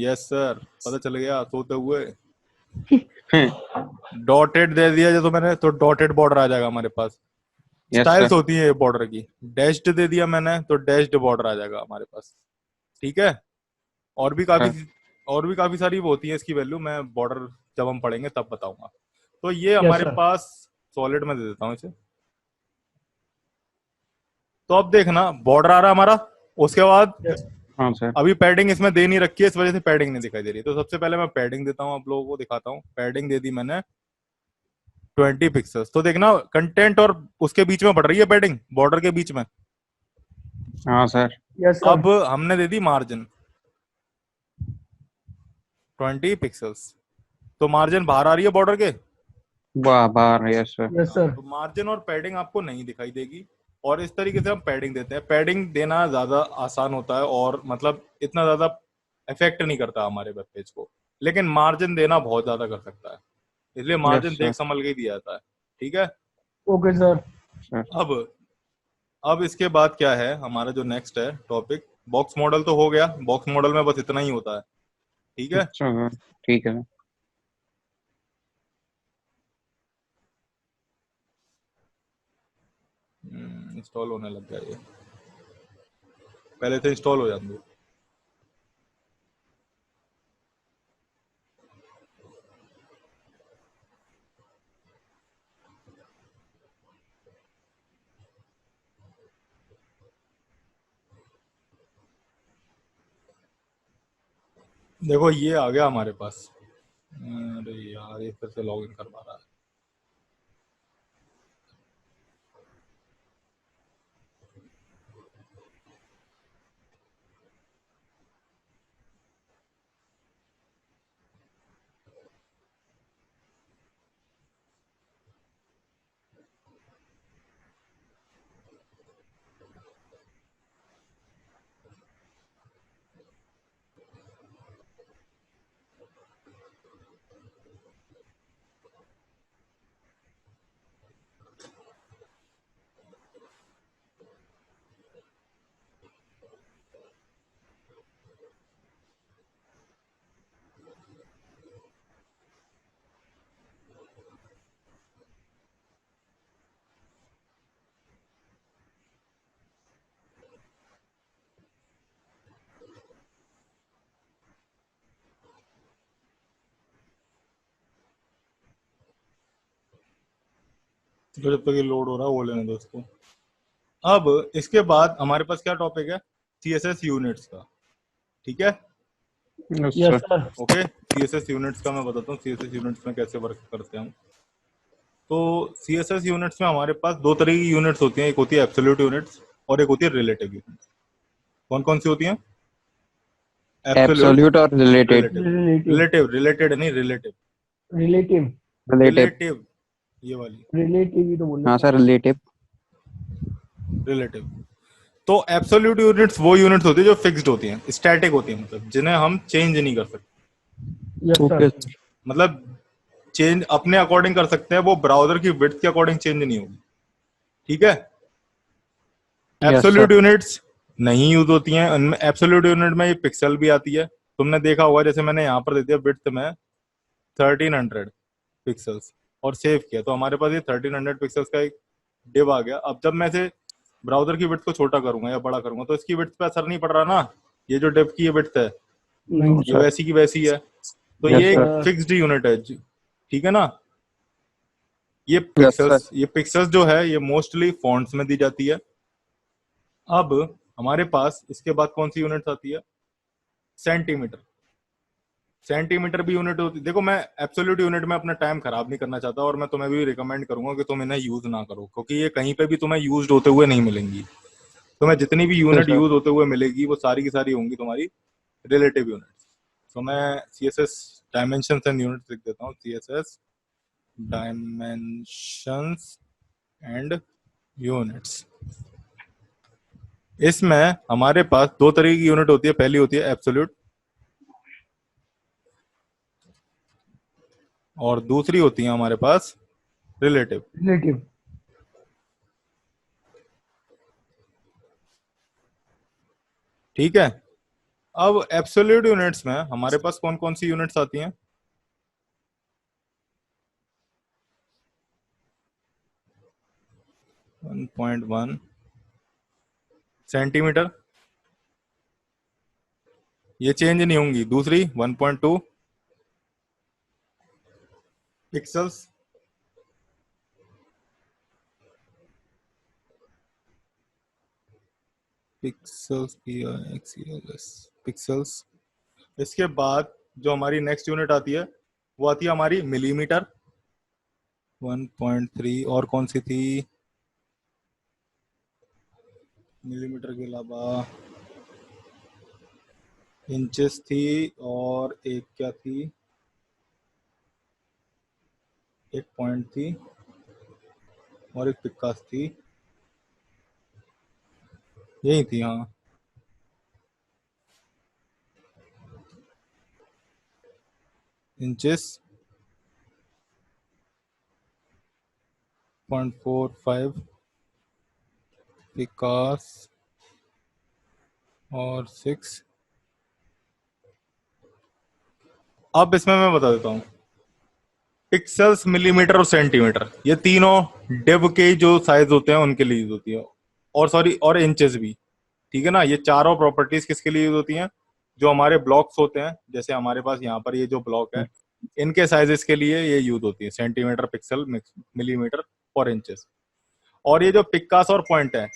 यस सर, पता चल गया सोते हुए। डॉटेड दे दिया जो तो मैंने, तो डॉटेड बॉर्डर आ जाएगा हमारे पास। Yes styles sir. होती है बॉर्डर की। डैश्ड दे दिया मैंने तो डैश्ड बॉर्डर आ जाएगा हमारे पास। ठीक है, और भी काफी सर। और भी काफी सारी वो होती है इसकी वैल्यू, मैं बॉर्डर जब हम पढ़ेंगे तब बताऊंगा। तो ये यस हमारे सर। पास सॉलिड में दे देता हूँ इसे। तो अब देखना बॉर्डर आ रहा हमारा। उसके बाद यस। हाँ सर। अभी पैडिंग इसमें दे नहीं रखी है, इस वजह से पैडिंग नहीं दिखाई दे रही। तो सबसे पहले मैं पैडिंग देता हूँ, आप लोगों को दिखाता हूँ। पैडिंग दे दी मैंने 20 पिक्सल्स। तो देखना कंटेंट और उसके बीच में बढ़ रही है पैडिंग, बॉर्डर के बीच में। हाँ सर। Yes sir. अब हमने दे दी मार्जिन 20 पिक्सल्स, तो मार्जिन बाहर आ रही है बॉर्डर के। वाह बार। Yes sir. Yes sir. तो मार्जिन और पैडिंग आपको नहीं दिखाई देगी। और इस तरीके से हम पैडिंग देते हैं। पैडिंग देना ज्यादा आसान होता है और मतलब इतना ज्यादा इफेक्ट नहीं करता हमारे वेब पेज को, लेकिन मार्जिन देना बहुत ज्यादा कर सकता है, इसलिए यस मार्जिन सर। देख संभल के ही दिया जाता है। ठीक है। Okay sir. सर। अब अब इसके बाद क्या है हमारा जो नेक्स्ट है टॉपिक, बॉक्स मॉडल तो हो गया। बॉक्स मॉडल में बस इतना ही होता है। ठीक है। अच्छा सर ठीक है। इंस्टॉल होने लग गया ये, पहले से इंस्टॉल हो जाते। देखो ये आ गया हमारे पास। अरे यार ये फिर से लॉग इन करवा रहा है। तो जब तक ये लोड हो रहा है वो लेने दो इसको। अब इसके बाद हमारे पास क्या टॉपिक है, CSS यूनिट्स का। ठीक है। Yes yes sir. Sir. Okay, CSS units का मैं बताता हूँ, CSS यूनिट्स में कैसे वर्क करते हैं हम। तो CSS यूनिट्स में हमारे पास दो तरह की यूनिट्स होती हैं, एक होती है एब्सोल्यूट यूनिट्स और एक होती है रिलेटिव यूनिट्स। कौन कौन सी होती हैं? एब्सोल्यूट, एब्सोल्यूट और related. Relative. Relative. Relative, related नहीं, रिलेटिव। रिलेटिव। रिलेटिव। रिलेटिव ये वाली, रिलेटिव ही तो बोल हाँ रहे सर रिलेटिव। रिलेटिव। तो एब्सोल्यूट यूनिट्स वो यूनिट्स होती है जो फिक्स्ड होती हैं, स्टैटिक होती हैं, मतलब जिन्हें हम चेंज नहीं कर सकते। थे। Yes okay sir. सर। मतलब चेंज अपने अकॉर्डिंग कर सकते हैं, वो ब्राउजर की विड्थ के अकॉर्डिंग चेंज नहीं होगी। ठीक है। Yes absolute sir. यूनिट्स नहीं यूज होती हैं उनमें। एब्सोल्यूट यूनिट में ये पिक्सल भी आती है, तुमने देखा होगा। जैसे मैंने यहाँ पर दे दिया विड्थ में 1300 पिक्सल्स और सेव किया, तो हमारे पास ये 1300 पिक्सल्स का एक डिव आ गया। अब जब मैं इसे ब्राउजर की विड्थ को छोटा करूंगा या बड़ा करूंगा तो इसकी विड्थ पे असर नहीं पड़ रहा ना, ये जो डिव की ये विड्थ है नहीं ये सर। वैसी की वैसी है, तो यस ये एक सर। फिक्स्ड यूनिट है ठीक है ना। Yes sir. ये पिक्सेल्स जो है ये मोस्टली फॉन्ट्स में दी जाती है। अब हमारे पास इसके बाद कौन सी यूनिट आती है, सेंटीमीटर। सेंटीमीटर भी यूनिट होती, देखो मैं एब्सोल्यूट यूनिट में अपना टाइम खराब नहीं करना चाहता और मैं तुम्हें भी रिकमेंड करूंगा कि तुम इन्हें यूज ना करो, क्योंकि ये कहीं पे भी तुम्हें यूज होते हुए नहीं मिलेंगी। तुम्हें जितनी भी यस यूनिट सर। यूज होते हुए मिलेगी वो सारी की सारी होंगी तुम्हारी रिलेटिव यूनिट्स। तो मैं C S S dimension and units लिख देता हूँ, C S S dimensions and units. इसमें हमारे पास दो तरह की यूनिट होती है, पहली होती है एब्सोल्यूट और दूसरी होती है हमारे पास रिलेटिव। रिलेटिव। ठीक है, अब एब्सोल्यूट यूनिट्स में हमारे पास कौन कौन सी यूनिट्स आती हैं, 1.1 सेंटीमीटर, ये चेंज नहीं होंगी। दूसरी 1.2 पिक्सल्स, पिक्सल्स पिक्सल्स। इसके बाद जो हमारी नेक्स्ट यूनिट आती है वो आती है हमारी मिलीमीटर, 1.3। और कौन सी थी मिलीमीटर के अलावा, इंचेस थी और एक क्या थी, एक पॉइंट थी और एक पिक्कास थी, यही थी हाँ। इंचेस 0.45, पिकास और 6। अब इसमें मैं बता देता हूँ, पिक्सल्स, मिलीमीटर और सेंटीमीटर ये तीनों डिव के जो साइज होते हैं उनके लिए यूज होती है, और सॉरी और इंचेस भी। ठीक है ना, ये चारों प्रॉपर्टीज किसके लिए यूज होती हैं, जो हमारे ब्लॉक्स होते हैं, जैसे हमारे पास यहाँ पर ये जो ब्लॉक है इनके साइजेस के लिए ये यूज होती है, सेंटीमीटर, पिक्सल, मिलीमीटर और इंचेस। और ये जो पिक्कास और पॉइंट है,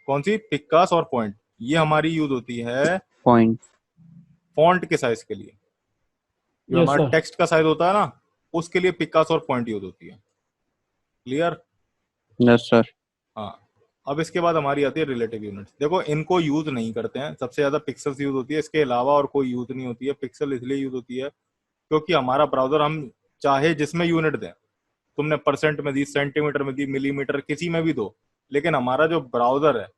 कौन सी पिक्कास और पॉइंट, ये हमारी यूज होती है पॉइंट। फॉन्ट के साइज के लिए। जो यस हमारा सर। टेक्स्ट का साइज होता है ना उसके लिए पिक्कास और पॉइंट यूज होती है। क्लियर। Yes sir. हाँ, अब इसके बाद हमारी आती है रिलेटिव यूनिट्स। देखो इनको यूज नहीं करते हैं, सबसे ज्यादा पिक्सल्स यूज होती है, इसके अलावा और कोई यूज नहीं होती है। पिक्सल इसलिए यूज होती है क्योंकि हमारा ब्राउजर हम चाहे जिसमें यूनिट दें, तुमने परसेंट में दी, सेंटीमीटर में दी, मिलीमीटर, किसी में भी दो, लेकिन हमारा जो ब्राउजर है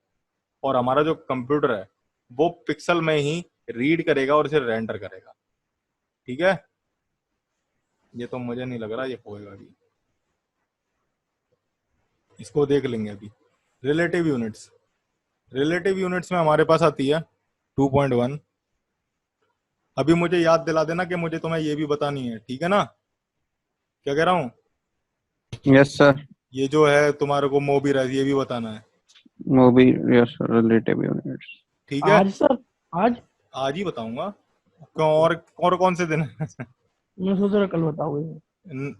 और हमारा जो कंप्यूटर है वो पिक्सल में ही रीड करेगा और इसे रेंडर करेगा। ठीक है, ये तो मुझे नहीं लग रहा ये होएगा अभी, इसको देख लेंगे अभी। रिलेटिव यूनिट्स, रिलेटिव यूनिट्स में हमारे पास आती है 2.1। अभी मुझे याद दिला देना कि मुझे तुम्हें ये भी बतानी है, ठीक है ना, क्या कह रहा हूँ। Yes sir. ये जो है तुम्हारे को मोबी राइज ये भी बताना है, वो भी। Yes sir, relative units. ठीक है। आज सर, आज आज ही बताऊंगा, क्यों, और कौन से दिन मैं सोच रहा कल बताओगे।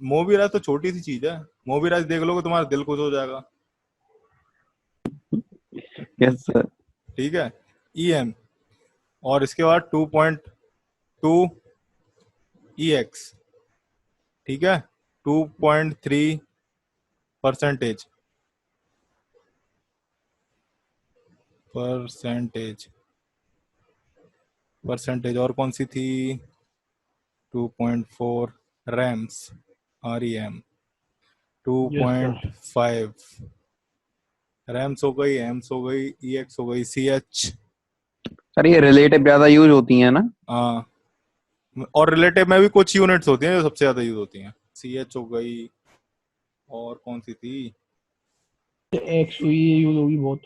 मोबी राइज तो छोटी सी चीज है, मोबी राइज देख लोगे तुम्हारा दिल खुश हो जाएगा। Yes sir. ठीक है, ई एम, और इसके बाद 2.2 ई एक्स, ठीक है, 2.3 परसेंटेज, परसेंटेज परसेंटेज। और कौन सी थी, 2.4 rems, R E M, yes sir. 2.5 rems हो गई, एम्स हो गई, ई एक्स हो गई, सी एच। सर ये रिलेटिव ज्यादा यूज होती है ना। हाँ, और रिलेटिव में भी कुछ यूनिट्स होती हैं जो सबसे ज्यादा यूज होती हैं, सी एच हो गई, और कौन सी थी, एक्स हुई, ये यूज होगी बहुत।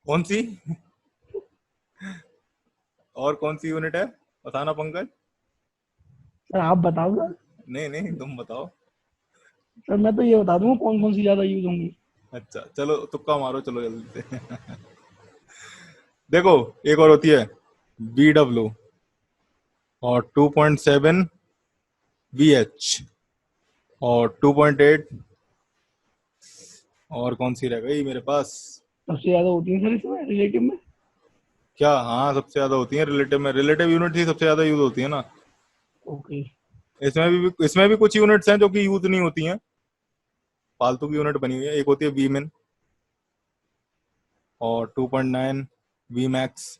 कौन सी, और कौन सी यूनिट है, बताना पंकज। सर आप बताओ सर। नहीं नहीं तुम बताओ। सर मैं तो ये बता दूंगा कौन कौन सी ज्यादा यूज होंगी। अच्छा चलो तुक्का मारो, चलो जल्दी से। देखो, एक और होती है BW और 2.7 VH और 2.8, और कौन सी रह गई मेरे पास? सबसे ज्यादा होती है सर इसमें रिलेटिव में। क्या? हाँ, सबसे ज्यादा होती है रिलेटिव में। रिलेटिव यूनिट ही सबसे ज्यादा यूज होती है ना। ओके। इसमें भी कुछ यूनिट्स हैं जो कि यूज नहीं होती हैं, फालतू की यूनिट बनी हुई है। एक होती है Vmin और 2.9 Vmax।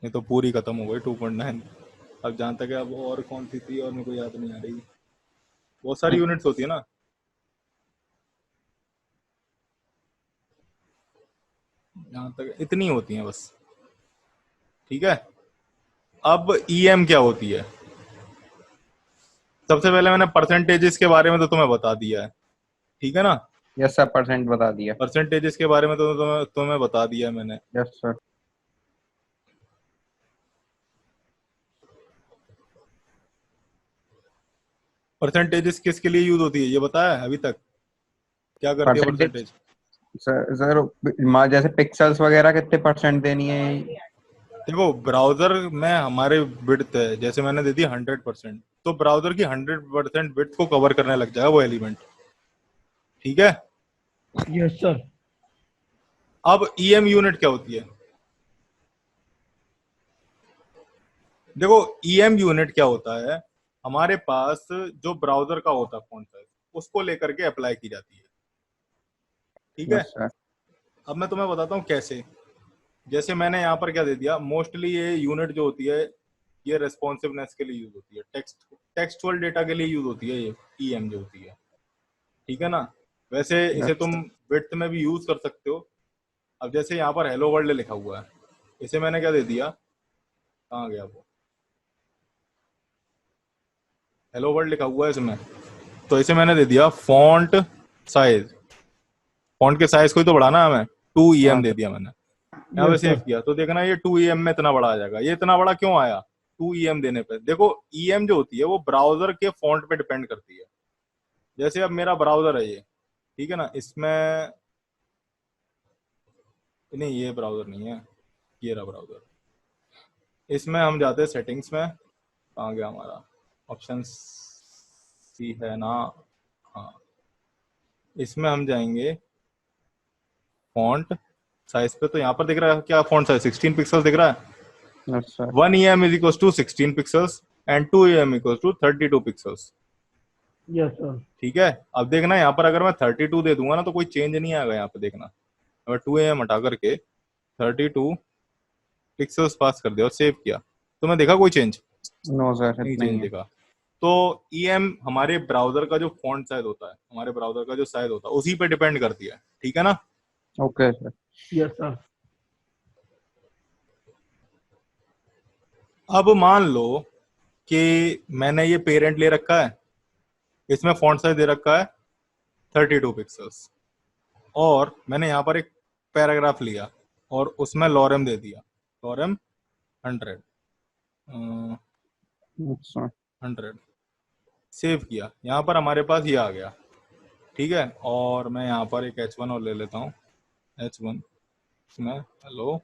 ये तो पूरी खत्म हो गई 2.9। अब जहां तक है, अब और कौन सी थी और मेरे को याद नहीं आ रही। बहुत सारी यूनिट्स होती है ना। जहां तक इतनी होती हैं बस। ठीक है। अब EM क्या होती है? सबसे पहले मैंने परसेंटेजेस के बारे में तो तुम्हें बता दिया है, ठीक है ना। यस सर, परसेंट बता दिया। परसेंटेजेस के बारे में तो तुम्हें बता दिया है मैंने। Yes sir. परसेंटेजेस किसके लिए यूज होती है ये बताया है अभी तक? क्या करती है परसेंटेज परसेंटेज? सर जैसे पिक्सल्स वगैरह कितने परसेंट देनी है? देखो, ब्राउजर में हमारे विड्थ है, जैसे मैंने दे दी 100%, तो ब्राउजर की 100% विड्थ को कवर करने लग जाएगा वो एलिमेंट। ठीक है। Yes sir. अब EM यूनिट क्या होती है? देखो, EM यूनिट क्या होता है, हमारे पास जो ब्राउजर का होता है फॉन्ट साइज, उसको लेकर के अप्लाई की जाती है। ठीक है। Yes sir. अब मैं तुम्हें बताता हूँ कैसे। जैसे मैंने यहाँ पर क्या दे दिया, मोस्टली ये यूनिट जो होती है ये रेस्पॉन्सिवनेस के लिए यूज होती है, टेक्सचुअल डेटा के लिए यूज होती है ये EM जो होती है। ठीक है ना। वैसे इसे यस तुम विड्थ में भी यूज कर सकते हो। अब जैसे यहाँ पर हेलो वर्ल्ड लिखा हुआ है, इसे मैंने क्या दे दिया, कहाँ गया वो, हेलो वर्ल्ड लिखा हुआ है इसमें, तो इसे मैंने दे दिया फॉन्ट साइज। फॉन्ट के साइज को ही तो बढ़ाना है हमें, 2EM हाँ दे सर। दिया मैंने। यहाँ पे यस सेव सर। किया तो देखना ये 2EM में इतना बड़ा आ जाएगा। ये इतना बड़ा क्यों आया? 2EM देने पे। देखो, EM जो होती है वो ब्राउजर के फॉन्ट पे डिपेंड करती है। जैसे अब मेरा ब्राउजर है ये, ठीक है ना, इसमें नहीं, ये ब्राउजर नहीं है, ये रहा ब्राउजर। इसमें हम जाते हैं सेटिंग्स में, कहाँ गया हमारा ऑप्शन सी है ना, हाँ, इसमें हम जाएंगे फॉन्ट साइज पे, तो यहाँ पर दिख रहा है क्या, फॉन्ट साइज 16 पिक्सल दिख रहा है। Yes sir. 1EM is equal to 16 pixels and 2EM equal to 32 pixels. Yes sir. ठीक है। अब देखना यहाँ पर अगर मैं 32 दे दूंगा ना तो कोई चेंज नहीं आएगा। यहाँ पे देखना, अगर 2AM हटा करके 32 पिक्सल्स पास कर दिया और सेव किया, तो मैं देखा कोई चेंज? नो सर, नहीं इतना ही चेंज है। दिखा। तो EM हमारे ब्राउजर का जो फॉन्ट साइज होता है, हमारे ब्राउजर का जो साइज होता है, उसी पे डिपेंड करती है। ठीक है ना। Okay sir. Yes sir. अब मान लो कि मैंने ये पेरेंट ले रखा है, इसमें फॉन्ट साइज दे रखा है 32 पिक्सल्स, और मैंने यहाँ पर एक पैराग्राफ लिया और उसमें लॉरेम दे दिया, लॉरेम 100, अच्छा। 100 सेव किया। यहाँ पर हमारे पास ये आ गया। ठीक है। और मैं यहाँ पर एक H1 और ले लेता हूँ, H1 इसमें हेलो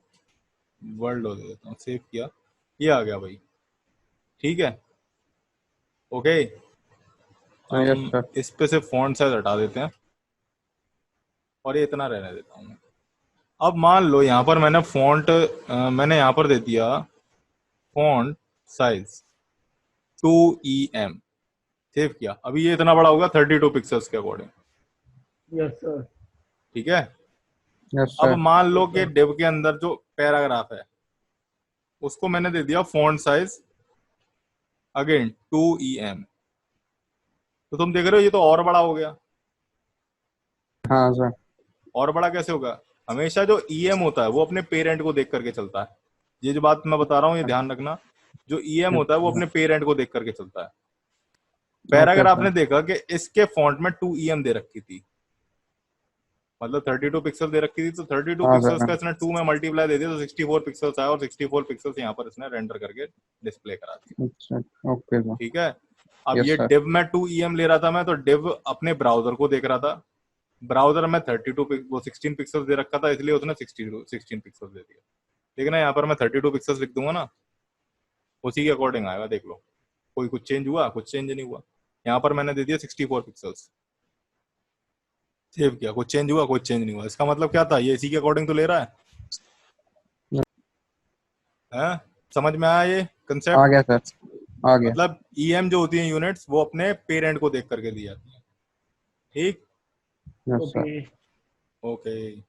वर्ल्ड दे देता हूँ, सेव किया, ये आ गया भाई। ठीक है। ओके। यस हम सर। इस पे से फॉन्ट साइज हटा देते हैं और ये इतना रहने देता हूँ मैं। अब मान लो यहाँ पर मैंने यहाँ पर दे दिया फॉन्ट साइज 2EM, सेव किया। अभी ये इतना बड़ा होगा 32 पिक्सल्स के अकॉर्डिंग। Yes sir. ठीक है। यस अब सर। मान लो कि डिव के अंदर जो पैराग्राफ है उसको मैंने दे दिया फॉन्ट साइज अगेन 2EM, तो तुम देख रहे हो ये तो और बड़ा हो गया। हाँ सर। और बड़ा कैसे होगा? हमेशा जो EM होता है वो अपने पेरेंट को देख करके चलता है। ये जो बात मैं बता रहा हूँ ये ध्यान रखना, जो EM होता है वो अपने पेरेंट को देख करके चलता है। Okay paragraph sir. ने देखा कि इसके फॉन्ट में 2EM दे रखी थी, मतलब 32 पिक्सल दे रखी थी, तो 32 हाँ पिक्सल्स सर। का इसने 2 में मल्टीप्लाई दे दिया तो 64 पिक्सल्स आया, और 64 पिक्सल्स यहाँ पर इसने रेंडर करके डिस्प्ले करा दिया। अच्छा। Okay sir. ठीक है। अब Yes, ये sir. div में 2em ले रहा था मैं, तो div अपने ब्राउजर को देख रहा था, ब्राउजर में 16 पिक्सल्स दे रखा था, इसलिए उसने 16 पिक्सल्स दे दिया। लेकिन यहाँ पर मैं 32 पिक्सल्स लिख दूंगा ना, उसी के अकॉर्डिंग आएगा। देख लो, कोई कुछ चेंज हुआ, कुछ चेंज नहीं हुआ। यहाँ पर मैंने दे दिया 64 पिक्सल्स, सेव किया, कुछ चेंज हुआ, कुछ चेंज नहीं हुआ। इसका मतलब क्या था, ये इसी के अकॉर्डिंग तो ले रहा है? समझ में आया ये कंसेप्ट? आ गया सर, आ गया। मतलब ईएम जो होती है यूनिट्स, वो अपने पेरेंट को देख करके दी जाती है। ठीक, Yes, sir. ओके ओके,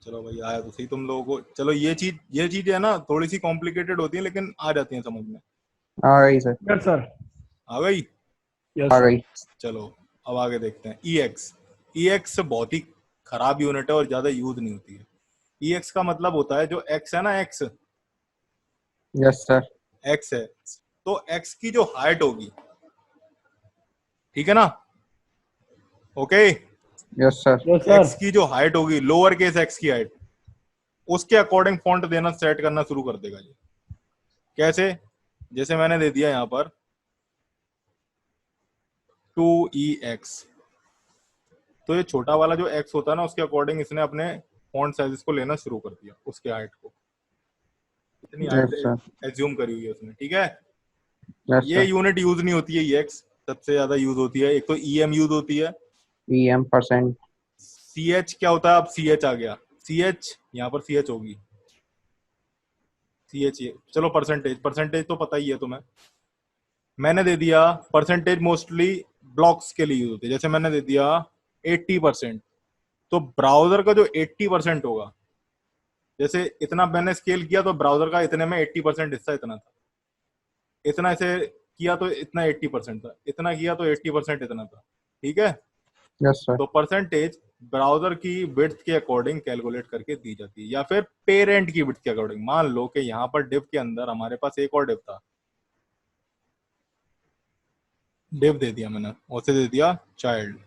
चलो भाई, आया तो सही तुम लोगों को। चलो, ये चीज है ना, थोड़ी सी कॉम्प्लिकेटेड होती है, लेकिन आ जाती है समझ में। आ गई सर, यस सर, आ गई? यस आ सर। गई। चलो अब आगे देखते हैं। EX बहुत ही खराब यूनिट है और ज्यादा यूज नहीं होती है। EX का मतलब होता है, जो X है ना, Yes, sir. X है, तो X की जो हाइट होगी, ठीक है ना, okay, Yes, sir. Yes X sir, की जो हाइट होगी, लोअर केस x की हाइट, उसके अकॉर्डिंग फॉन्ट देना सेट करना शुरू कर देगा ये। कैसे? जैसे मैंने दे दिया यहाँ पर 2EX, तो ये छोटा वाला जो x होता है ना, उसके अकॉर्डिंग इसने अपने फॉन्ट साइजेस को लेना शुरू कर दिया, उसके हाइट को। इतनी हाइट Yes, sir. एज्यूम करी हुई है उसने, ठीक है। Yes, ये sir. यूनिट यूज नहीं होती है, ये x सबसे ज्यादा यूज होती है। एक तो EM यूज होती है। EM%. CH क्या होता है? अब CH आ गया, CH यहाँ पर CH होगी, CH ये। चलो, परसेंटेज तो पता ही है तुम्हें। मैंने दे दिया परसेंटेज, मोस्टली ब्लॉक्स के लिए यूज होती है। जैसे मैंने दे दिया 80%, तो ब्राउजर का जो 80% होगा, जैसे इतना मैंने स्केल किया, तो ब्राउजर का इतने में 80% हिस्सा इतना था, इतना ऐसे किया तो इतना 80% था, इतना किया तो 80% इतना था, ठीक है। Yes, sir. तो परसेंटेज ब्राउजर की विड्थ के अकॉर्डिंग कैलकुलेट करके दी जाती है, या फिर पेरेंट की विड्थ के अकॉर्डिंग। मान लो कि यहाँ पर डिव के अंदर हमारे पास एक और डिव था, डिव दे दिया मैंने, उसे दे दिया चाइल्ड,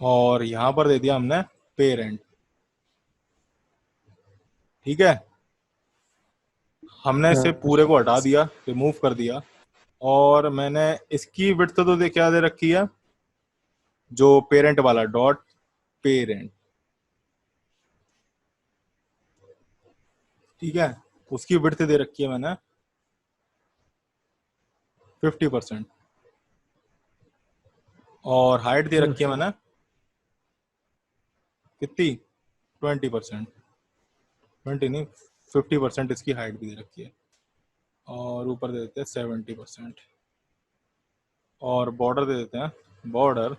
और यहां पर दे दिया हमने पेरेंट, ठीक है। हमने इसे पूरे को हटा दिया, रिमूव कर दिया, और मैंने इसकी विड्थ तो क्या दे रखी है, जो पेरेंट वाला डॉट पेरेंट, ठीक है, उसकी विड्थ दे रखी है मैंने 50%, और हाइट दे रखी है मैंने कितनी, 20%, 20 नहीं, 50% इसकी हाइट भी दे रखी है, और ऊपर दे देते हैं 70%, और बॉर्डर दे देते हैं, border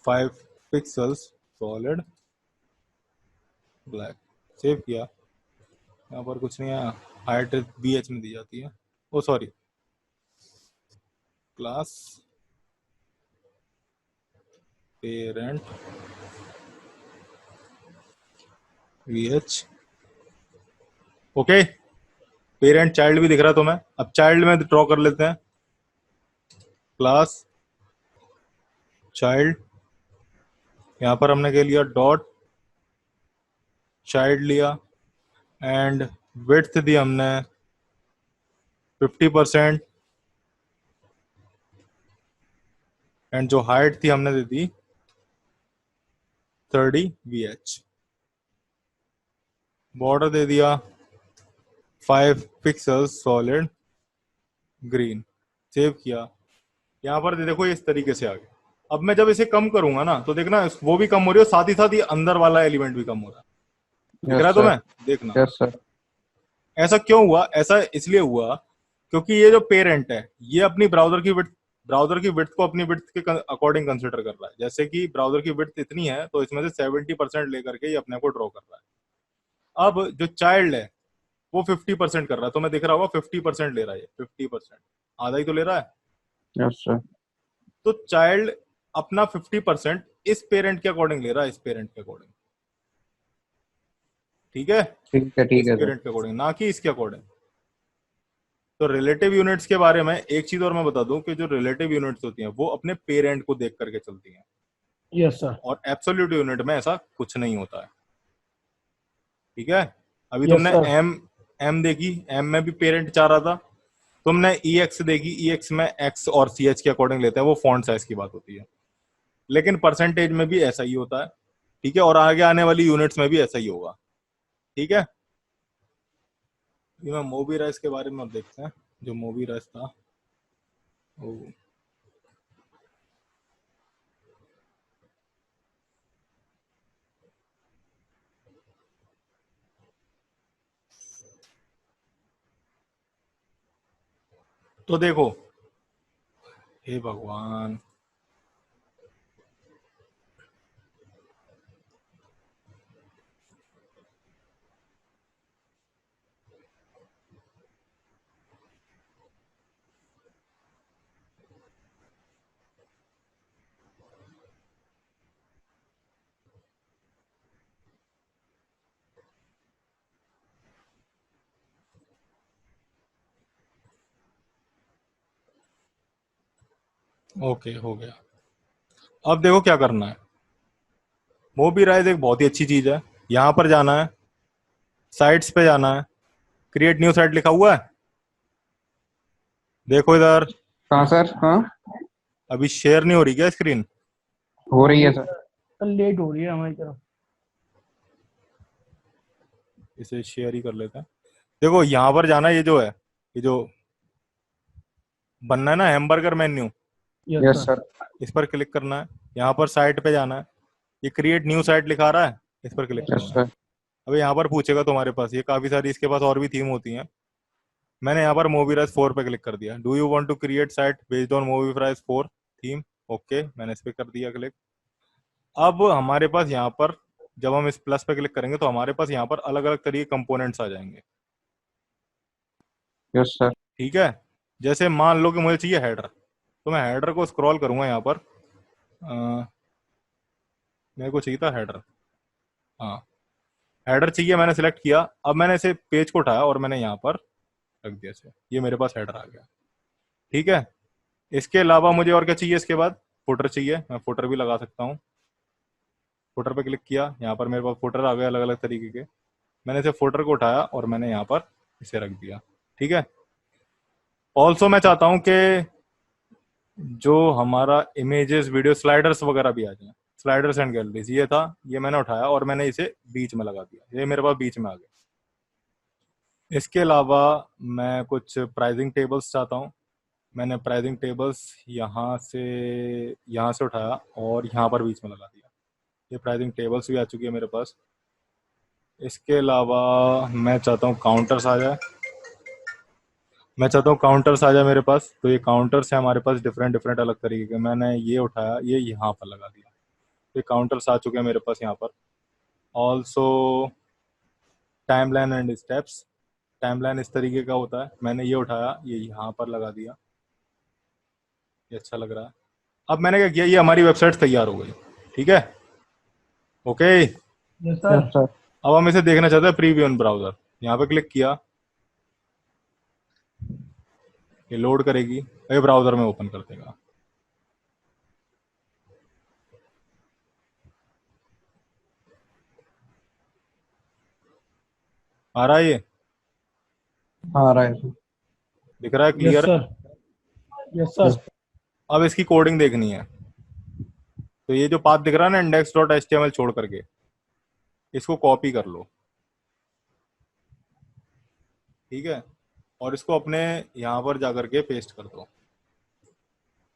5 pixels solid black. Save किया, यहाँ पर कुछ नहीं है, हाइट BH में दी जाती है, oh sorry, class parent VH, okay. Parent child भी दिख रहा है तुम्हें। अब चाइल्ड में ड्रॉ कर लेते हैं, क्लास चाइल्ड, यहाँ पर हमने क्या लिया, डॉट चाइल्ड लिया, एंड विड्थ दी हमने 50%, एंड जो हाइट थी हमने दे दी 30 VH, बॉर्डर दे दिया 5 पिक्सल्स सॉलिड ग्रीन। सेव किया, यहाँ पर देखो ये इस तरीके से आ गया। अब मैं जब इसे कम करूंगा ना, तो देखना वो भी कम हो रही है, साथ ही अंदर वाला एलिमेंट भी कम हो रहा है, दिख रहा Yes, है sir. तुम्हें? देखना Yes, sir. ऐसा क्यों हुआ। ऐसा इसलिए हुआ क्योंकि ये जो पेरेंट है, ये अपनी ब्राउजर की विड्थ को अपनी विड्थ के अकॉर्डिंग कंसिडर कर रहा है। जैसे कि ब्राउजर की विड्थ इतनी है, तो इसमें से 70% लेकर के ये अपने को ड्रॉ कर रहा है। अब जो चाइल्ड है वो 50% कर रहा है, तो मैं दिख रहा होगा 50% ले रहा है, 50%, आधा ही तो ले रहा है। Yes, sir. तो चाइल्ड अपना 50% इस पेरेंट के अकॉर्डिंग ले रहा है, इस पेरेंट के अकॉर्डिंग, ठीक है, ठीक इस है सर। पेरेंट के अकॉर्डिंग, ना कि इसके अकॉर्डिंग। तो रिलेटिव यूनिट्स के बारे में एक चीज और मैं बता दूं, कि जो रिलेटिव यूनिट्स होती हैं वो अपने पेरेंट को देख करके चलती हैं, यस सर, और एब्सोल्यूट यूनिट में ऐसा कुछ नहीं होता है, ठीक है। अभी यस तुमने सर। एम देखी, एम में भी पेरेंट चाह रहा था। तुमने ई एक्स देखी, ई एक्स में एक्स और सी एच के अकॉर्डिंग लेते हैं, वो फॉन्ट साइज की बात होती है। लेकिन परसेंटेज में भी ऐसा ही होता है, ठीक है, और आगे आने वाली यूनिट्स में भी ऐसा ही होगा, ठीक है। ये मैं मूवी राइस के बारे में अब देखते हैं, जो मूवी राइस था वो। तो देखो, हे भगवान, ओके हो गया। अब देखो क्या करना है। मूवी राइस एक बहुत ही अच्छी चीज है। यहाँ पर जाना है, साइट्स पे जाना है, क्रिएट न्यू साइट लिखा हुआ है, देखो इधर। कहाँ सर? हाँ, अभी शेयर नहीं हो रही क्या स्क्रीन? हो रही है वो सर। सर लेट हो रही है हमारी तरफ। इसे शेयर ही कर लेते हैं। देखो यहाँ पर जाना है, ये जो है, ये जो बनना है ना hamburger menu, yes yes sir. Sir. इस पर क्लिक करना है। यहाँ पर साइट पे जाना है, ये क्रिएट न्यू साइट लिखा रहा है, इस पर क्लिक यस करना है। सर। अब यहाँ पर पूछेगा तुम्हारे पास, ये काफी सारी इसके पास और भी थीम होती हैं। मैंने यहाँ पर मूवी राइज 4 पे क्लिक कर दिया। Do you want to create site based on movie rise 4 theme? Okay, मैंने इस पे कर दिया क्लिक। अब हमारे पास यहाँ पर, जब हम इस प्लस पे क्लिक करेंगे तो हमारे पास यहाँ पर अलग अलग तरीके कंपोनेंट्स आ जाएंगे, यस सर। ठीक है। जैसे मान लो कि मुझे चाहिए हेडर, तो मैं हेडर को स्क्रॉल करूंगा यहाँ पर। मेरे को चाहिए था हेडर, हाँ, हेडर चाहिए, मैंने सेलेक्ट किया। अब मैंने इसे पेज को उठाया और मैंने यहाँ पर रख दिया इसे, ये मेरे पास हेडर आ गया, ठीक है। इसके अलावा मुझे और क्या चाहिए इसके बाद? फुटर चाहिए, मैं फुटर भी लगा सकता हूँ। फुटर पे क्लिक किया, यहाँ पर मेरे पास फुटर आ गए अलग अलग तरीके के। मैंने इसे फुटर को उठाया और मैंने यहाँ पर इसे रख दिया, ठीक है। ऑल्सो मैं चाहता हूँ कि जो हमारा इमेजेस वीडियो स्लाइडर्स वगैरह भी आ जाए, स्लाइडर्स एंड गैलरीज, ये था, ये मैंने उठाया और मैंने इसे बीच में लगा दिया, ये मेरे पास बीच में आ गया। इसके अलावा मैं कुछ प्राइसिंग टेबल्स चाहता हूँ। मैंने प्राइसिंग टेबल्स यहाँ से उठाया और यहाँ पर बीच में लगा दिया, ये प्राइसिंग टेबल्स भी आ चुकी है मेरे पास। इसके अलावा मैं चाहता हूँ काउंटर्स आ जाए, मैं चाहता हूँ काउंटर्स आ जाए मेरे पास। तो ये काउंटर्स है हमारे पास डिफरेंट डिफरेंट अलग तरीके के, मैंने ये उठाया, ये यहाँ पर लगा दिया, ये काउंटर्स आ चुके हैं मेरे पास यहाँ पर। Also timeline and steps, timeline इस तरीके का होता है, मैंने ये उठाया, ये यहाँ पर लगा दिया, ये अच्छा लग रहा है। अब मैंने क्या किया, ये हमारी वेबसाइट तैयार हो गई, ठीक है, okay. Yes yes sir. Sir. अब हम इसे देखना चाहते हैं प्रीव्यू इन ब्राउजर, यहाँ पे क्लिक किया, ये लोड करेगी, ये ब्राउजर में ओपन कर देगा। आ रहा है ये, हाँ, आ रहा है सर। दिख रहा है, यस क्लियर है। सर। Yes sir. यस। अब इसकी कोडिंग देखनी है, तो ये जो पाथ दिख रहा है ना index dot H T M L छोड़ करके, इसको कॉपी कर लो, ठीक है, और इसको अपने यहाँ पर जा करके पेस्ट कर दो।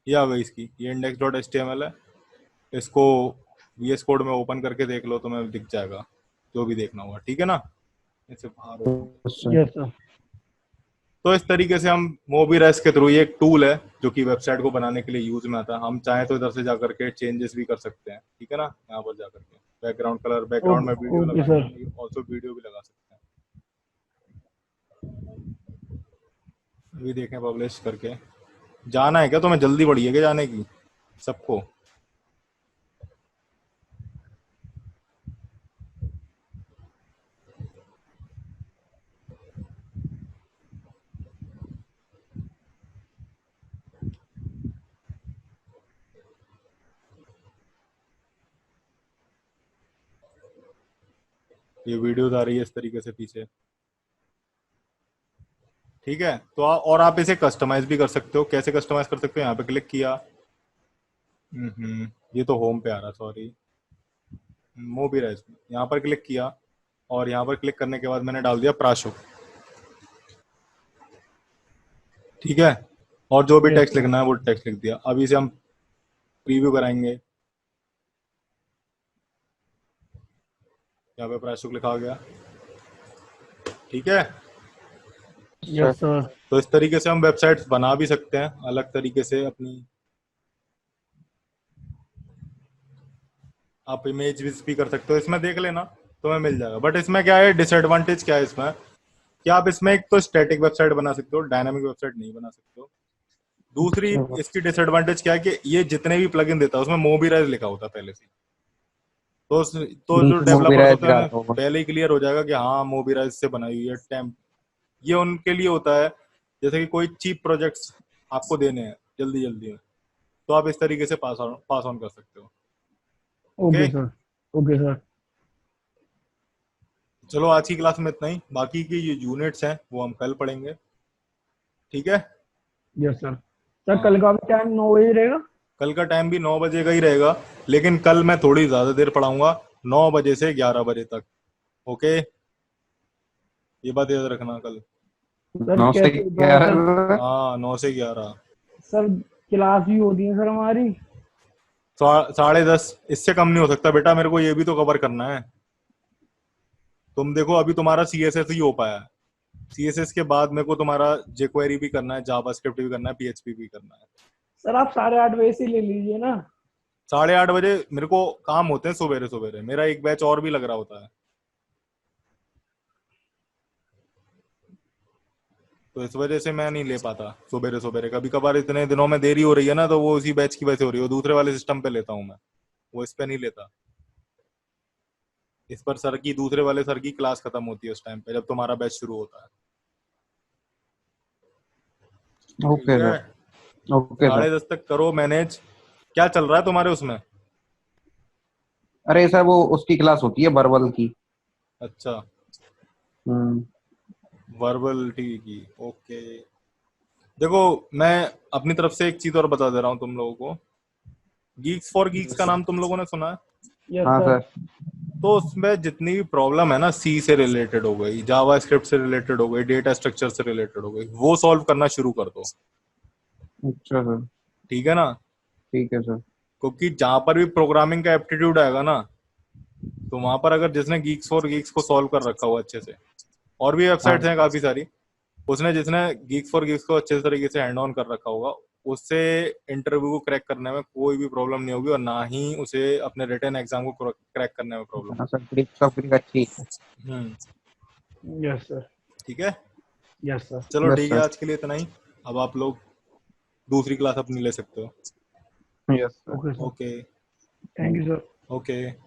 ये आ गई इसकी, ये index dot H T M L है। इसको VS कोड में ओपन करके देख लो, तुम्हें दिख जाएगा जो भी देखना होगा, ठीक है ना। इसे बाहर open। Yes sir. Yes sir. तो इस तरीके से हम मोबीराइस के थ्रू, ये एक टूल है जो कि वेबसाइट को बनाने के लिए यूज में आता है। हम चाहें तो इधर से जा करके चेंजेस भी कर सकते हैं, ठीक है ना, यहाँ पर जा करके बैकग्राउंड कलर, बैकग्राउंड में वीडियो ओके लगानी सर। है, ऑल्सो वीडियो भी लगा सकते हैं। अभी देखें पब्लिश करके। जाना है क्या तुम्हें, जल्दी बढ़ी है क्या जाने की सबको? ये वीडियोज आ रही है इस तरीके से पीछे। ठीक है, तो और आप इसे कस्टमाइज भी कर सकते हो। कैसे कस्टमाइज कर सकते हो? यहाँ पे क्लिक किया, ये तो होम पे आ रहा, सॉरी, मोबिराइज, यहाँ पर क्लिक किया और यहाँ पर क्लिक करने के बाद मैंने डाल दिया प्राशु। ठीक है, और जो भी यस टेक्स्ट सर। लिखना है वो टेक्स्ट लिख दिया। अब इसे हम प्रीव्यू कराएंगे, यहाँ पे प्राशु लिखा आ गया। ठीक है, यस सर। तो इस तरीके से हम वेबसाइट्स बना भी सकते हैं अलग तरीके से अपनी। आप इमेज भी कर सकते हो, इसमें देख लेना तुम्हें मिल जाएगा। बट इसमें क्या है, डिसएडवांटेज क्या है इसमें, कि आप इसमें एक तो स्टैटिक वेबसाइट बना सकते हो, डायनामिक वेबसाइट नहीं बना सकते हो। दूसरी अच्छा। इसकी डिसएडवांटेज क्या है कि ये जितने भी प्लगइन देता है उसमें मोबिराइज लिखा होता है पहले से। तो जो नीचे डेवलपर्स मोबिराइज होते हैं रहा ना, होगा। पहले ही क्लियर हो जाएगा कि हाँ मोबिराइज से बनाई हुई है टेम्प। ये उनके लिए होता है जैसे कि कोई चीप प्रोजेक्ट्स आपको देने हैं जल्दी जल्दी में, तो आप इस तरीके से पास ऑन कर सकते हो। Okay, okay sir. Okay sir. चलो आज की क्लास में इतना ही, बाकी की जो यूनिट्स हैं वो हम कल पढ़ेंगे। ठीक है, यस सर। सर हाँ, कल का भी टाइम 9 बजे रहेगा? कल का टाइम भी 9 बजे का ही रहेगा, लेकिन कल मैं थोड़ी ज्यादा देर पढ़ाऊंगा, 9 बजे से 11 बजे तक। ओके, ये बात याद रखना कल। सर 9 से कैसे होता है सर? 11। हाँ, 9 से 11। सर क्लास भी होती है सर हमारी। 10:30, इससे कम नहीं हो सकता बेटा, मेरे को ये भी तो कवर करना है। तुम देखो अभी तुम्हारा CSS ही हो पाया है, CSS के बाद मेरे को तुम्हारा jQuery भी करना है, जावास्क्रिप्ट भी करना है, PHP भी करना है। सर आप 8:30 बजे से ले लीजिए ना। 8:30 बजे मेरे को काम होते हैं, सवेरे सवेरे मेरा एक बैच और भी लग रहा होता है, तो इस वजह से मैं नहीं ले पाता सवेरे सवेरे। कभी कभार इतने दिनों में देरी हो रही है ना, तो वो उसी बैच की वजह से हो रही है, वो दूसरे वाले सिस्टम पे लेता हूँ मैं, वो इस पे नहीं लेता। इस पर सर की, दूसरे वाले सर की क्लास खत्म होती है उस टाइम पे जब तुम्हारा बैच शुरू होता है। ठीक ओके है, सर। Okay sir. 10:30 तक करो मैनेज। क्या चल रहा है तुम्हारे उसमें? अरे सर वो उसकी क्लास होती है वर्बल की। अच्छा, हम्म। वर्बलिटी की, ओके। देखो, मैं अपनी तरफ से एक चीज और बता दे रहा हूँ तुम लोगों को। गीक्स फॉर गीक्स का नाम तुम लोगों ने सुना है? यस हाँ सर। सर। तो उसमें जितनी भी प्रॉब्लम है ना, सी से रिलेटेड हो गई, जावा स्क्रिप्ट से रिलेटेड हो गई, डेटा स्ट्रक्चर से रिलेटेड हो गई, वो सॉल्व करना शुरू कर दो। अच्छा सर। ठीक है ना, ठीक है सर। क्योंकि जहां पर भी प्रोग्रामिंग का एप्टीट्यूड आएगा ना, तो वहां पर अगर जिसने गीक्स फॉर गीक्स को सॉल्व कर रखा हो अच्छे से, और भी हाँ वेबसाइट्स हैं काफी सारी, उसने जिसने गीक्स फॉर गीक्स को अच्छे तरीके से हैंड ऑन कर रखा होगा, उससे इंटरव्यू को क्रैक करने में कोई भी प्रॉब्लम नहीं होगी, और ना ही उसे अपने रिटन एग्जाम को क्रैक करने में प्रॉब्लम हाँ होगी। सर, ग्रीक सब ग्रीक अच्छी है। Yes sir. ठीक है, यस सर। चलो यस ठीक है, सर। आज के लिए इतना ही। अब आप लोग दूसरी क्लास अपनी ले सकते हो। Yes sir. Okay sir. Okay, thank you sir. Okay.